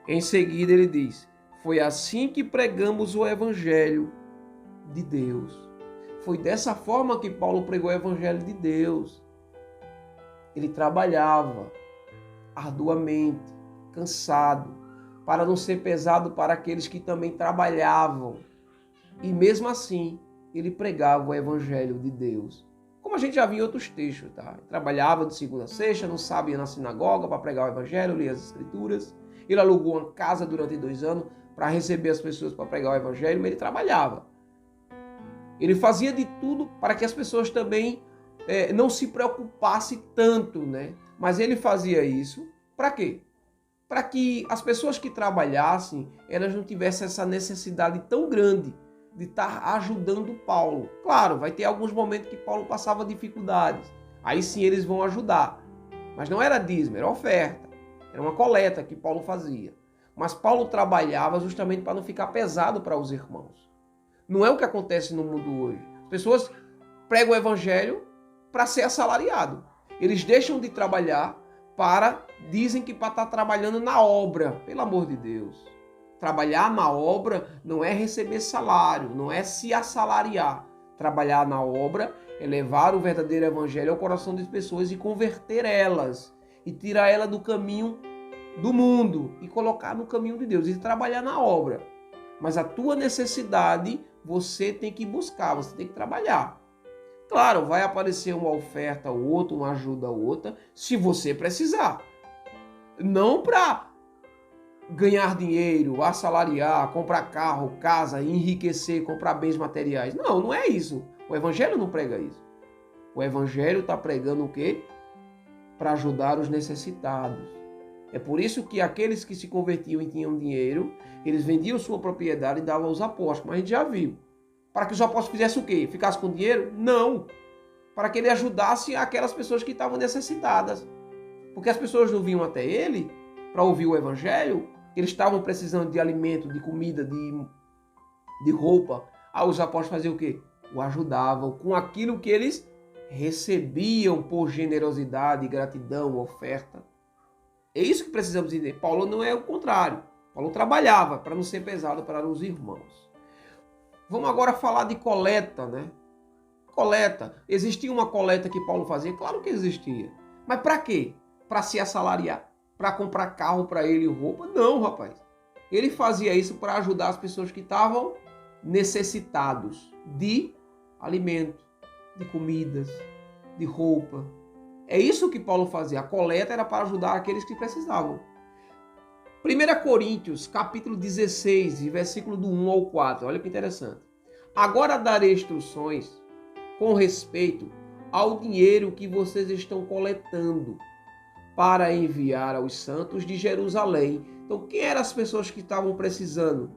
Em seguida ele diz: foi assim que pregamos o evangelho de Deus. Foi dessa forma que Paulo pregou o evangelho de Deus. Ele trabalhava arduamente, cansado, para não ser pesado para aqueles que também trabalhavam. E mesmo assim, ele pregava o evangelho de Deus. Como a gente já viu em outros textos, tá? Ele trabalhava de segunda a sexta, no sábado ia na sinagoga para pregar o evangelho, lia as escrituras. Ele alugou uma casa durante 2 anos para receber as pessoas para pregar o evangelho, mas ele trabalhava. Ele fazia de tudo para que as pessoas também não se preocupassem tanto, né? Mas ele fazia isso para quê? Para que as pessoas que trabalhassem, elas não tivessem essa necessidade tão grande de estar ajudando Paulo. Claro, vai ter alguns momentos que Paulo passava dificuldades. Aí sim eles vão ajudar. Mas não era dízimo, era oferta. Era uma coleta que Paulo fazia. Mas Paulo trabalhava justamente para não ficar pesado para os irmãos. Não é o que acontece no mundo hoje. As pessoas pregam o evangelho para ser assalariado. Eles deixam de trabalhar dizem que para estar trabalhando na obra. Pelo amor de Deus. Trabalhar na obra não é receber salário, não é se assalariar. Trabalhar na obra é levar o verdadeiro evangelho ao coração das pessoas e converter elas. E tirar ela do caminho do mundo e colocar no caminho de Deus. E trabalhar na obra. Mas a tua necessidade você tem que buscar, você tem que trabalhar. Claro, vai aparecer uma oferta ou outra, uma ajuda ou outra, se você precisar. Não para ganhar dinheiro, assalariar, comprar carro, casa, enriquecer, comprar bens materiais. Não, não é isso. O evangelho não prega isso. O evangelho está pregando o quê? Para ajudar os necessitados. É por isso que aqueles que se convertiam e tinham dinheiro, eles vendiam sua propriedade e davam aos apóstolos. Mas a gente já viu. Para que os apóstolos fizessem o quê? Ficassem com dinheiro? Não. Para que ele ajudasse aquelas pessoas que estavam necessitadas. Porque as pessoas não vinham até ele para ouvir o evangelho. Eles estavam precisando de alimento, de comida, de roupa. Aí os apóstolos faziam o quê? O ajudavam com aquilo que eles recebiam por generosidade, gratidão, oferta. É isso que precisamos entender. Paulo não é o contrário. Paulo trabalhava para não ser pesado para os irmãos. Vamos agora falar de coleta, né? Coleta. Existia uma coleta que Paulo fazia? Claro que existia. Mas para quê? Para se assalariar? Para comprar carro para ele e roupa? Não, rapaz. Ele fazia isso para ajudar as pessoas que estavam necessitados de alimento, de comidas, de roupa. É isso que Paulo fazia. A coleta era para ajudar aqueles que precisavam. 1 Coríntios, capítulo 16, versículo do 1 ao 4. Olha que interessante. Agora darei instruções com respeito ao dinheiro que vocês estão coletando para enviar aos santos de Jerusalém. Então, quem eram as pessoas que estavam precisando?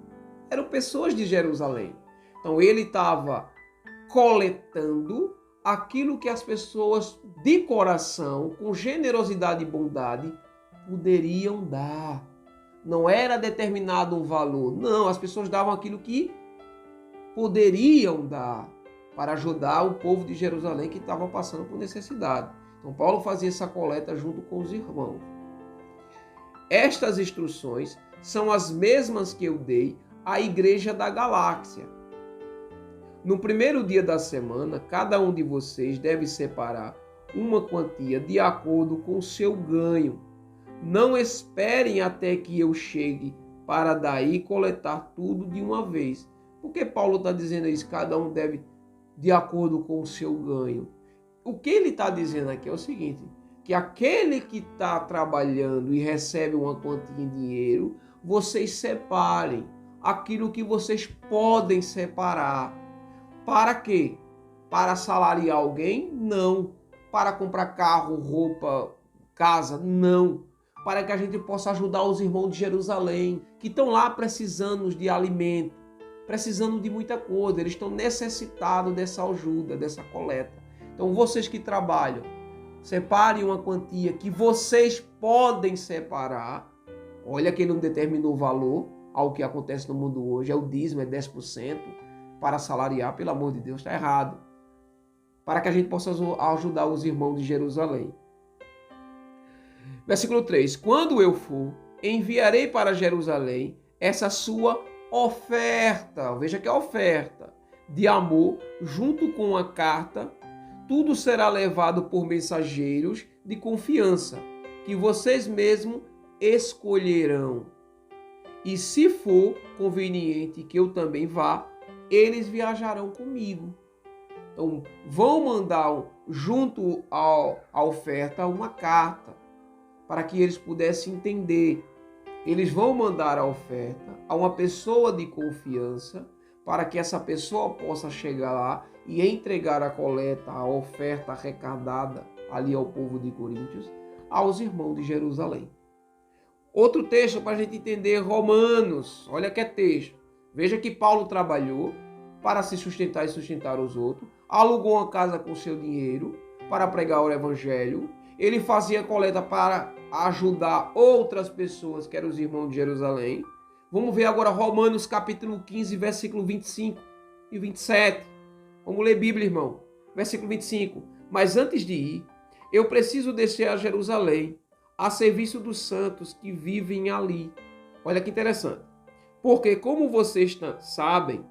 Eram pessoas de Jerusalém. Então, ele estava coletando aquilo que as pessoas de coração, com generosidade e bondade, poderiam dar. Não era determinado um valor. Não, as pessoas davam aquilo que poderiam dar para ajudar o povo de Jerusalém que estava passando por necessidade. Então, Paulo fazia essa coleta junto com os irmãos. Estas instruções são as mesmas que eu dei à igreja da Galáxia. No primeiro dia da semana, cada um de vocês deve separar uma quantia de acordo com o seu ganho. Não esperem até que eu chegue para daí coletar tudo de uma vez. Por que Paulo está dizendo isso? Cada um deve de acordo com o seu ganho. O que ele está dizendo aqui é o seguinte, que aquele que está trabalhando e recebe uma quantia em dinheiro, vocês separem aquilo que vocês podem separar. Para quê? Para salariar alguém? Não. Para comprar carro, roupa, casa? Não. Para que a gente possa ajudar os irmãos de Jerusalém, que estão lá precisando de alimento, precisando de muita coisa. Eles estão necessitados dessa ajuda, dessa coleta. Então, vocês que trabalham, separem uma quantia que vocês podem separar. Olha que ele não determinou o valor ao que acontece no mundo hoje. É o dízimo, é 10%. Para salariar, pelo amor de Deus, está errado. Para que a gente possa ajudar os irmãos de Jerusalém. Versículo 3. Quando eu for, enviarei para Jerusalém essa sua oferta. Veja que é oferta de amor, junto com a carta. Tudo será levado por mensageiros de confiança, que vocês mesmos escolherão. E se for conveniente que eu também vá, eles viajarão comigo. Então, vão mandar junto à oferta uma carta, para que eles pudessem entender. Eles vão mandar a oferta a uma pessoa de confiança, para que essa pessoa possa chegar lá e entregar a coleta, a oferta arrecadada ali ao povo de Coríntios, aos irmãos de Jerusalém. Outro texto para a gente entender, Romanos. Olha que é texto. Veja que Paulo trabalhou para se sustentar e sustentar os outros, alugou uma casa com seu dinheiro para pregar o evangelho, ele fazia coleta para ajudar outras pessoas, que eram os irmãos de Jerusalém. Vamos ver agora Romanos capítulo 15, versículo 25 e 27. Vamos ler Bíblia, irmão. Versículo 25. Mas antes de ir, eu preciso descer a Jerusalém, a serviço dos santos que vivem ali. Olha que interessante. Porque, como vocês sabem,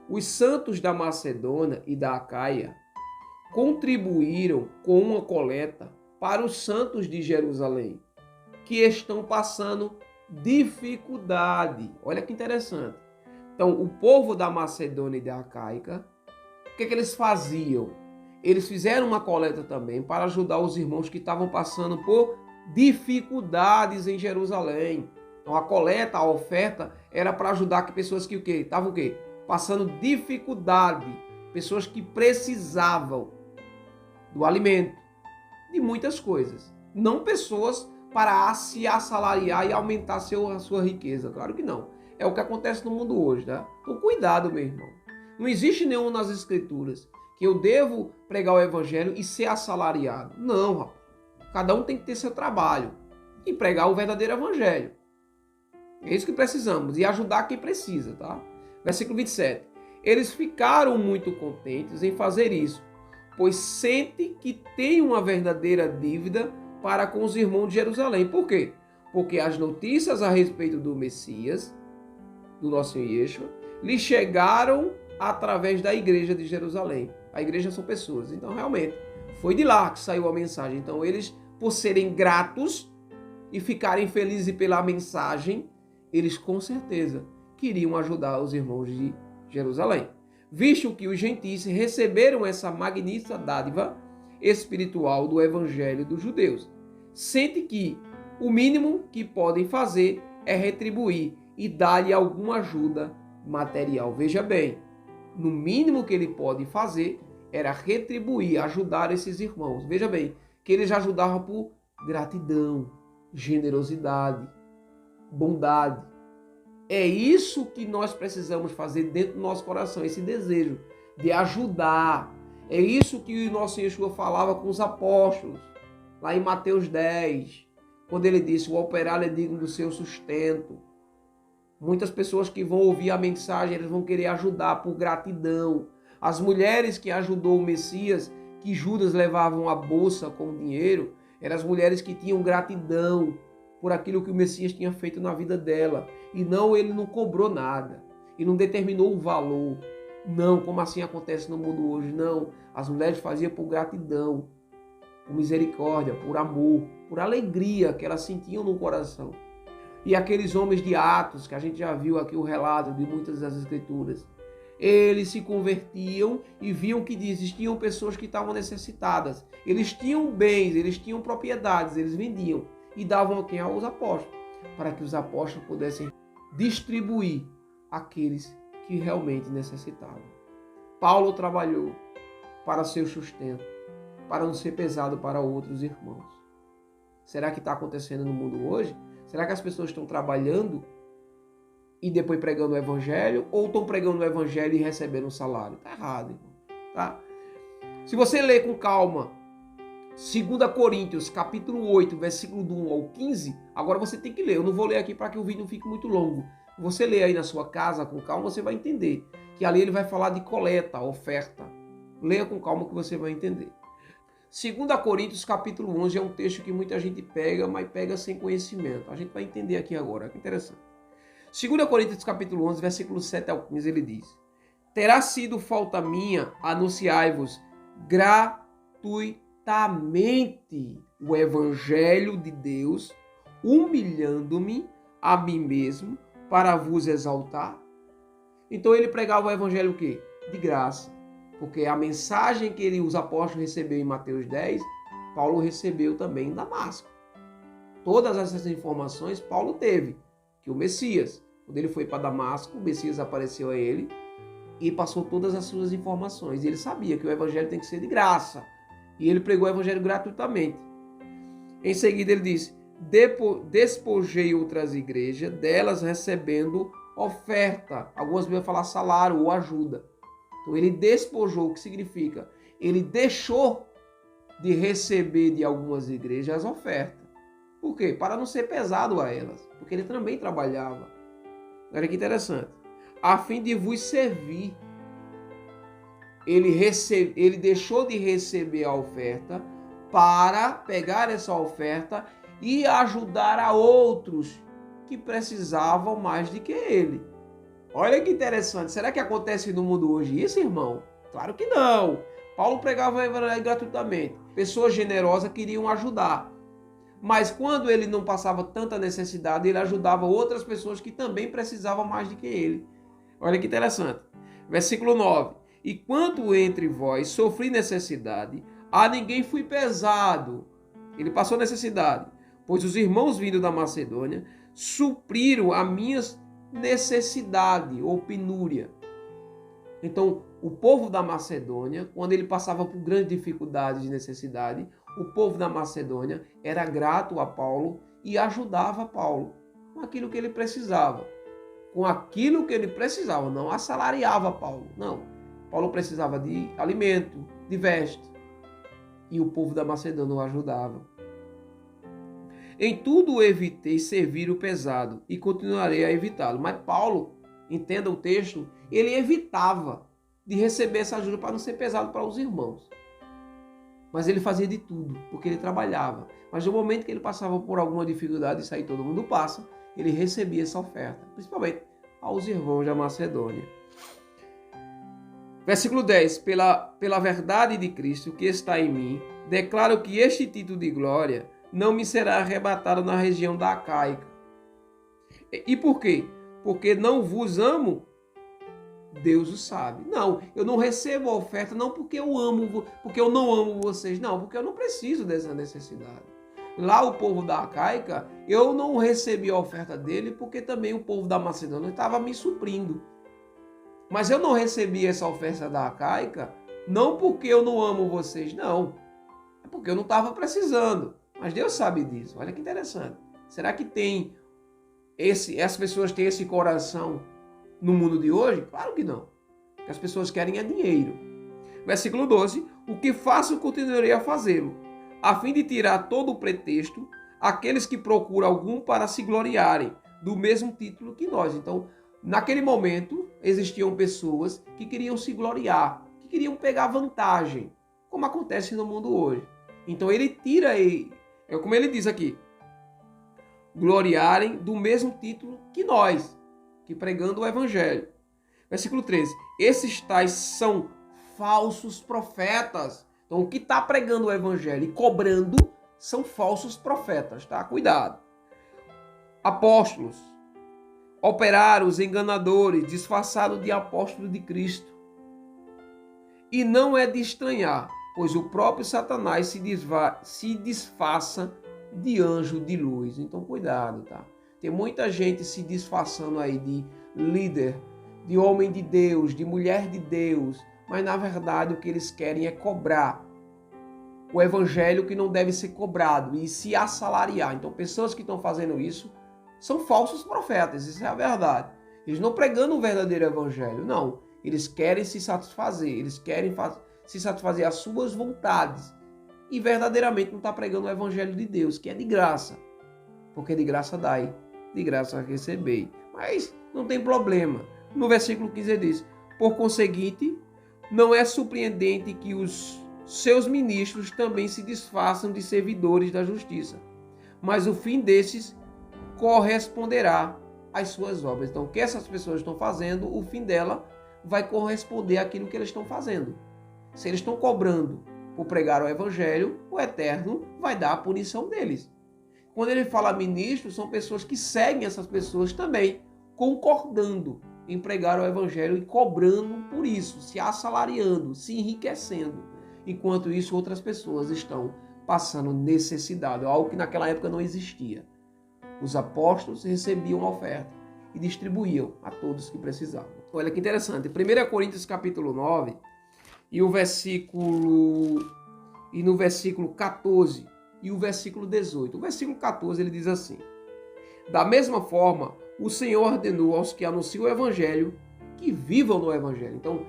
os santos da Macedônia e da Acaia contribuíram com uma coleta para os santos de Jerusalém, que estão passando dificuldade. Olha que interessante. Então, o povo da Macedônia e da Acaia, o que eles faziam? Eles fizeram uma coleta também para ajudar os irmãos que estavam passando por dificuldades em Jerusalém. Então, a coleta, a oferta, era para ajudar que pessoas que estavam passando dificuldade, pessoas que precisavam do alimento, de muitas coisas. Não pessoas para se assalariar e aumentar a sua riqueza. Claro que não. É o que acontece no mundo hoje, tá? Então cuidado, meu irmão. Não existe nenhum nas escrituras que eu devo pregar o evangelho e ser assalariado. Não, rapaz. Cada um tem que ter seu trabalho e pregar o verdadeiro evangelho. É isso que precisamos e ajudar quem precisa, tá? Versículo 27. Eles ficaram muito contentes em fazer isso, pois sente que tem uma verdadeira dívida para com os irmãos de Jerusalém. Por quê? Porque as notícias a respeito do Messias, do nosso Yeshua, lhe chegaram através da igreja de Jerusalém. A igreja são pessoas. Então, realmente, foi de lá que saiu a mensagem. Então, eles, por serem gratos e ficarem felizes pela mensagem, eles com certeza queriam ajudar os irmãos de Jerusalém. Visto que os gentis receberam essa magnífica dádiva espiritual do evangelho dos judeus, sente que o mínimo que podem fazer é retribuir e dar-lhe alguma ajuda material. Veja bem, no mínimo que ele pode fazer era retribuir, ajudar esses irmãos. Veja bem, que eles ajudavam por gratidão, generosidade, bondade. É isso que nós precisamos fazer dentro do nosso coração, esse desejo de ajudar. É isso que o nosso Yeshua falava com os apóstolos, lá em Mateus 10, quando ele disse, o operário é digno do seu sustento. Muitas pessoas que vão ouvir a mensagem, eles vão querer ajudar por gratidão. As mulheres que ajudou o Messias, que Judas levavam a bolsa com dinheiro, eram as mulheres que tinham gratidão por aquilo que o Messias tinha feito na vida dela. E não, ele não cobrou nada. E não determinou o valor. Não, como assim acontece no mundo hoje. Não, as mulheres faziam por gratidão, por misericórdia, por amor, por alegria que elas sentiam no coração. E aqueles homens de Atos, que a gente já viu aqui o relato de muitas das escrituras, eles se convertiam e viam que existiam pessoas que estavam necessitadas. Eles tinham bens, eles tinham propriedades, eles vendiam e davam a quem? Aos apóstolos, para que os apóstolos pudessem distribuir àqueles que realmente necessitavam. Paulo trabalhou para seu sustento, para não ser pesado para outros irmãos. Será que está acontecendo no mundo hoje? Será que as pessoas estão trabalhando e depois pregando o evangelho, ou estão pregando o evangelho e recebendo um salário? Está errado, irmão. Tá? Se você ler com calma 2 Coríntios, capítulo 8, versículo do 1 ao 15, agora você tem que ler. Eu não vou ler aqui para que o vídeo não fique muito longo. Você lê aí na sua casa com calma, você vai entender. Que ali ele vai falar de coleta, oferta. Leia com calma que você vai entender. 2 Coríntios capítulo 11 é um texto que muita gente pega, mas pega sem conhecimento. A gente vai entender aqui agora, que interessante. 2 Coríntios capítulo 11, versículo 7 ao 15, ele diz: terá sido falta minha anunciar-vos gratuitamente o evangelho de Deus, humilhando-me a mim mesmo para vos exaltar? Então ele pregava o evangelho o quê? De graça. Porque a mensagem que os apóstolos recebeu em Mateus 10, Paulo recebeu também em Damasco. Todas essas informações Paulo teve, que o Messias, quando ele foi para Damasco, o Messias apareceu a ele e passou todas as suas informações. E ele sabia que o evangelho tem que ser de graça. E ele pregou o evangelho gratuitamente. Em seguida ele disse: despojei outras igrejas, delas recebendo oferta. Algumas vezes falar salário ou ajuda. Então ele despojou, o que significa? Ele deixou de receber de algumas igrejas as ofertas. Por quê? Para não ser pesado a elas. Porque ele também trabalhava. Olha que interessante. A fim de vos servir. Ele deixou de receber a oferta para pegar essa oferta e ajudar a outros que precisavam mais do que ele. Olha que interessante. Será que acontece no mundo hoje isso, irmão? Claro que não. Paulo pregava o evangelho gratuitamente. Pessoas generosas queriam ajudar. Mas quando ele não passava tanta necessidade, ele ajudava outras pessoas que também precisavam mais do que ele. Olha que interessante. Versículo 9. E quanto entre vós sofri necessidade, a ninguém fui pesado. Ele passou necessidade. Pois os irmãos vindo da Macedônia supriram a minhas necessidade ou penúria. Então, o povo da Macedônia, quando ele passava por grandes dificuldades de necessidade, o povo da Macedônia era grato a Paulo e ajudava Paulo com aquilo que ele precisava. Com aquilo que ele precisava, não assalariava Paulo, não. Paulo precisava de alimento, de veste, e o povo da Macedônia o ajudava. Em tudo evitei servir o pesado e continuarei a evitá-lo. Mas Paulo, entenda o texto, ele evitava de receber essa ajuda para não ser pesado para os irmãos. Mas ele fazia de tudo, porque ele trabalhava. Mas no momento que ele passava por alguma dificuldade, isso aí todo mundo passa, ele recebia essa oferta, principalmente aos irmãos da Macedônia. Versículo 10. Pela verdade de Cristo que está em mim, declaro que este título de glória não me será arrebatado na região da Acaica. E por quê? Porque não vos amo? Deus o sabe. Não, eu não recebo a oferta não porque eu não amo vocês, não, porque eu não preciso dessa necessidade. Lá o povo da Acaica, eu não recebi a oferta dele porque também o povo da Macedônia estava me suprindo. Mas eu não recebi essa oferta da Acaica não porque eu não amo vocês, não. É porque eu não estava precisando. Mas Deus sabe disso. Olha que interessante. Será que as pessoas têm esse coração no mundo de hoje? Claro que não. O que as pessoas querem é dinheiro. Versículo 12. O que faço, continuarei a fazê-lo, a fim de tirar todo o pretexto àqueles que procuram algum para se gloriarem do mesmo título que nós. Então, naquele momento, existiam pessoas que queriam se gloriar, que queriam pegar vantagem, como acontece no mundo hoje. Então, ele tira, como ele diz aqui, gloriarem do mesmo título que nós, que pregando o evangelho. Versículo 13. Esses tais são falsos profetas. Então, o que está pregando o evangelho e cobrando são falsos profetas, tá? Cuidado. Apóstolos, operários, enganadores, disfarçados de apóstolos de Cristo. E não é de estranhar, pois o próprio Satanás se disfarça de anjo de luz. Então, cuidado, tá? Tem muita gente se disfarçando aí de líder, de homem de Deus, de mulher de Deus, mas na verdade o que eles querem é cobrar o evangelho que não deve ser cobrado e se assalariar. Então, pessoas que estão fazendo isso são falsos profetas, isso é a verdade. Eles não pregando o verdadeiro evangelho, não. Eles querem se satisfazer, eles querem se satisfazer as suas vontades e verdadeiramente não está pregando o evangelho de Deus, que é de graça, porque de graça dai, de graça recebei. Mas não tem problema. No versículo 15 diz: por conseguinte, não é surpreendente que os seus ministros também se disfarçam de servidores da justiça, mas o fim desses corresponderá às suas obras. Então, o que essas pessoas estão fazendo, o fim dela vai corresponder àquilo que eles estão fazendo. Se eles estão cobrando por pregar o evangelho, o Eterno vai dar a punição deles. Quando ele fala ministros, são pessoas que seguem essas pessoas também, concordando em pregar o evangelho e cobrando por isso, se assalariando, se enriquecendo. Enquanto isso, outras pessoas estão passando necessidade, algo que naquela época não existia. Os apóstolos recebiam a oferta e distribuíam a todos que precisavam. Olha que interessante, 1 Coríntios capítulo 9, e no versículo 14 e o versículo 18. O versículo 14 ele diz assim: da mesma forma, o Senhor ordenou aos que anunciam o evangelho que vivam no evangelho. Então,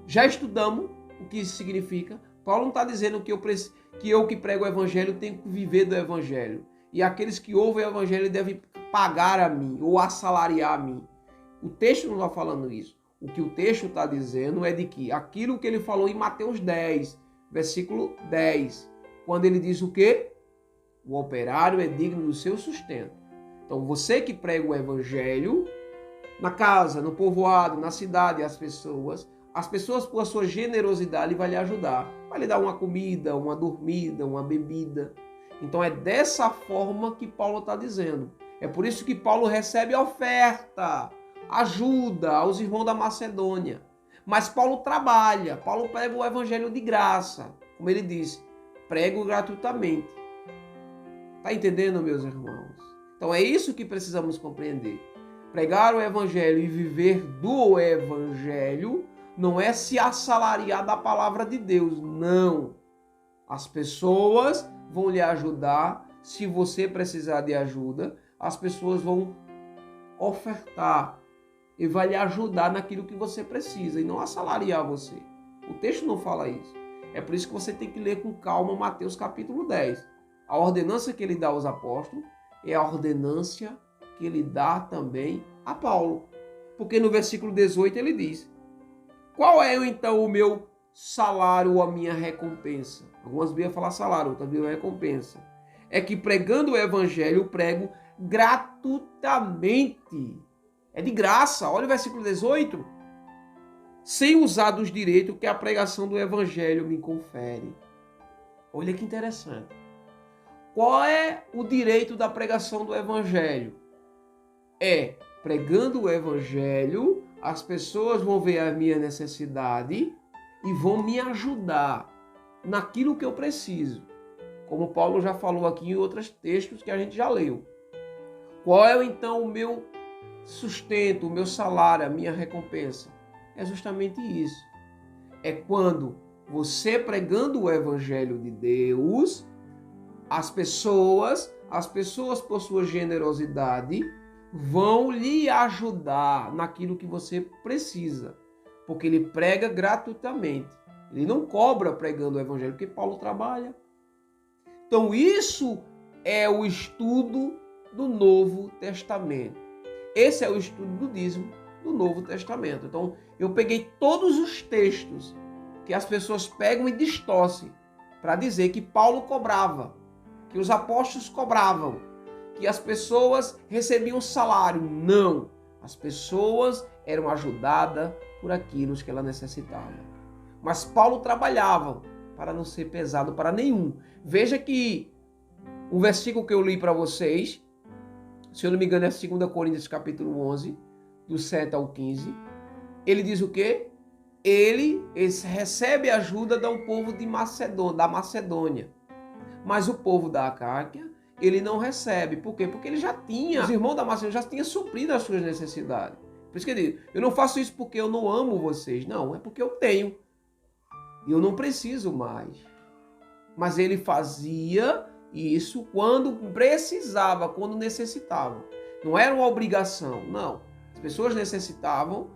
já estudamos o que isso significa. Paulo não está dizendo que eu que prego o evangelho tenho que viver do evangelho. E aqueles que ouvem o evangelho devem pagar a mim ou assalariar a mim. O texto não está falando isso. O que o texto está dizendo é de que aquilo que ele falou em Mateus 10, versículo 10, quando ele diz o quê? O operário é digno do seu sustento. Então, você que prega o evangelho, na casa, no povoado, na cidade, as pessoas por sua generosidade vai lhe ajudar. Vai lhe dar uma comida, uma dormida, uma bebida. Então, é dessa forma que Paulo está dizendo. É por isso que Paulo recebe oferta, ajuda aos irmãos da Macedônia. Mas Paulo trabalha, Paulo prega o evangelho de graça. Como ele diz, prego gratuitamente. Está entendendo, meus irmãos? Então é isso que precisamos compreender. Pregar o evangelho e viver do evangelho não é se assalariar da palavra de Deus, não. As pessoas vão lhe ajudar. Se você precisar de ajuda, as pessoas vão ofertar e vai lhe ajudar naquilo que você precisa e não assalariar você. O texto não fala isso. É por isso que você tem que ler com calma Mateus capítulo 10. A ordenança que ele dá aos apóstolos é a ordenança que ele dá também a Paulo. Porque no versículo 18 ele diz: qual é então o meu salário ou a minha recompensa? Algumas Bíblias falam salário, outras Bíblias recompensa. É que pregando o evangelho, eu prego gratuitamente. É de graça. Olha o versículo 18. Sem usar dos direitos que a pregação do evangelho me confere. Olha que interessante. Qual é o direito da pregação do evangelho? É, pregando o evangelho, as pessoas vão ver a minha necessidade e vão me ajudar naquilo que eu preciso. Como Paulo já falou aqui em outros textos que a gente já leu. Qual é então o meu sustento, o meu salário, a minha recompensa? É justamente isso. É quando você pregando o evangelho de Deus, as pessoas por sua generosidade vão lhe ajudar naquilo que você precisa, porque ele prega gratuitamente. Ele não cobra pregando o evangelho, porque Paulo trabalha. Então isso é o estudo do Novo Testamento. Esse é o estudo do dízimo do Novo Testamento. Então eu peguei todos os textos que as pessoas pegam e distorcem para dizer que Paulo cobrava, que os apóstolos cobravam, que as pessoas recebiam salário. Não. As pessoas eram ajudadas por aquilo que ela necessitava. Mas Paulo trabalhava para não ser pesado para nenhum. Veja que o versículo que eu li para vocês, se eu não me engano é 2 Coríntios capítulo 11, do 7 ao 15, ele diz o quê? Ele recebe ajuda do povo da Macedônia. Mas o povo da Acáquia, ele não recebe. Por quê? Porque ele já tinha, os irmãos da Macedônia já tinham suprido as suas necessidades. Por isso que ele diz, eu não faço isso porque eu não amo vocês. Não, é porque eu tenho. E eu não preciso mais. Mas ele fazia isso quando precisava, quando necessitava. Não era uma obrigação, não. As pessoas necessitavam,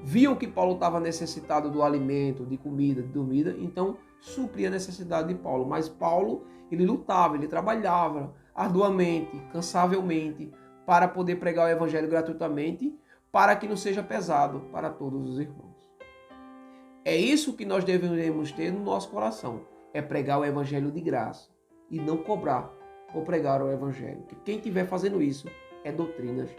viam que Paulo estava necessitado do alimento, de comida, de dormida, então supria a necessidade de Paulo. Mas Paulo, ele lutava, ele trabalhava arduamente, cansavelmente, para poder pregar o evangelho gratuitamente, para que não seja pesado para todos os irmãos. É isso que nós devemos ter no nosso coração. é pregar o evangelho de graça e não cobrar por pregar o evangelho. Que quem estiver fazendo isso é doutrinas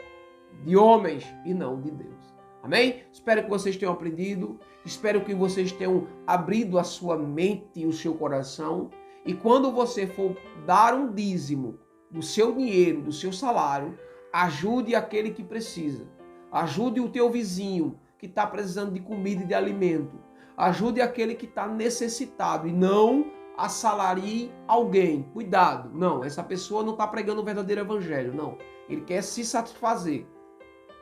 de homens e não de Deus. Amém? Espero que vocês tenham aprendido, espero que vocês tenham abrido a sua mente e o seu coração. E quando você for dar um dízimo do seu dinheiro, do seu salário, ajude aquele que precisa. Ajude o teu vizinho que está precisando de comida e de alimento. Ajude aquele que está necessitado e não assalarie alguém. Cuidado, não, essa pessoa não está pregando o verdadeiro evangelho, não. Ele quer se satisfazer,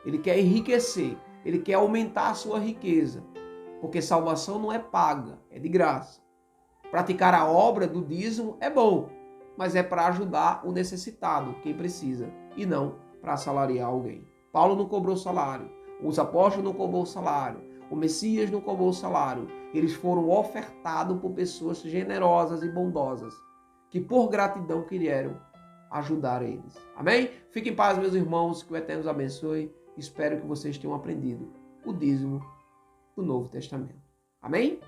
ele quer enriquecer, ele quer aumentar a sua riqueza, porque salvação não é paga, é de graça. Praticar a obra do dízimo é bom, mas é para ajudar o necessitado, quem precisa, e não para assalariar alguém. Paulo não cobrou salário, os apóstolos não cobrou salário, o Messias não cobrou salário. Eles foram ofertados por pessoas generosas e bondosas, que por gratidão queriam ajudar eles. Amém? Fiquem em paz, meus irmãos, que o Eterno os abençoe. Espero que vocês tenham aprendido o dízimo do Novo Testamento. Amém?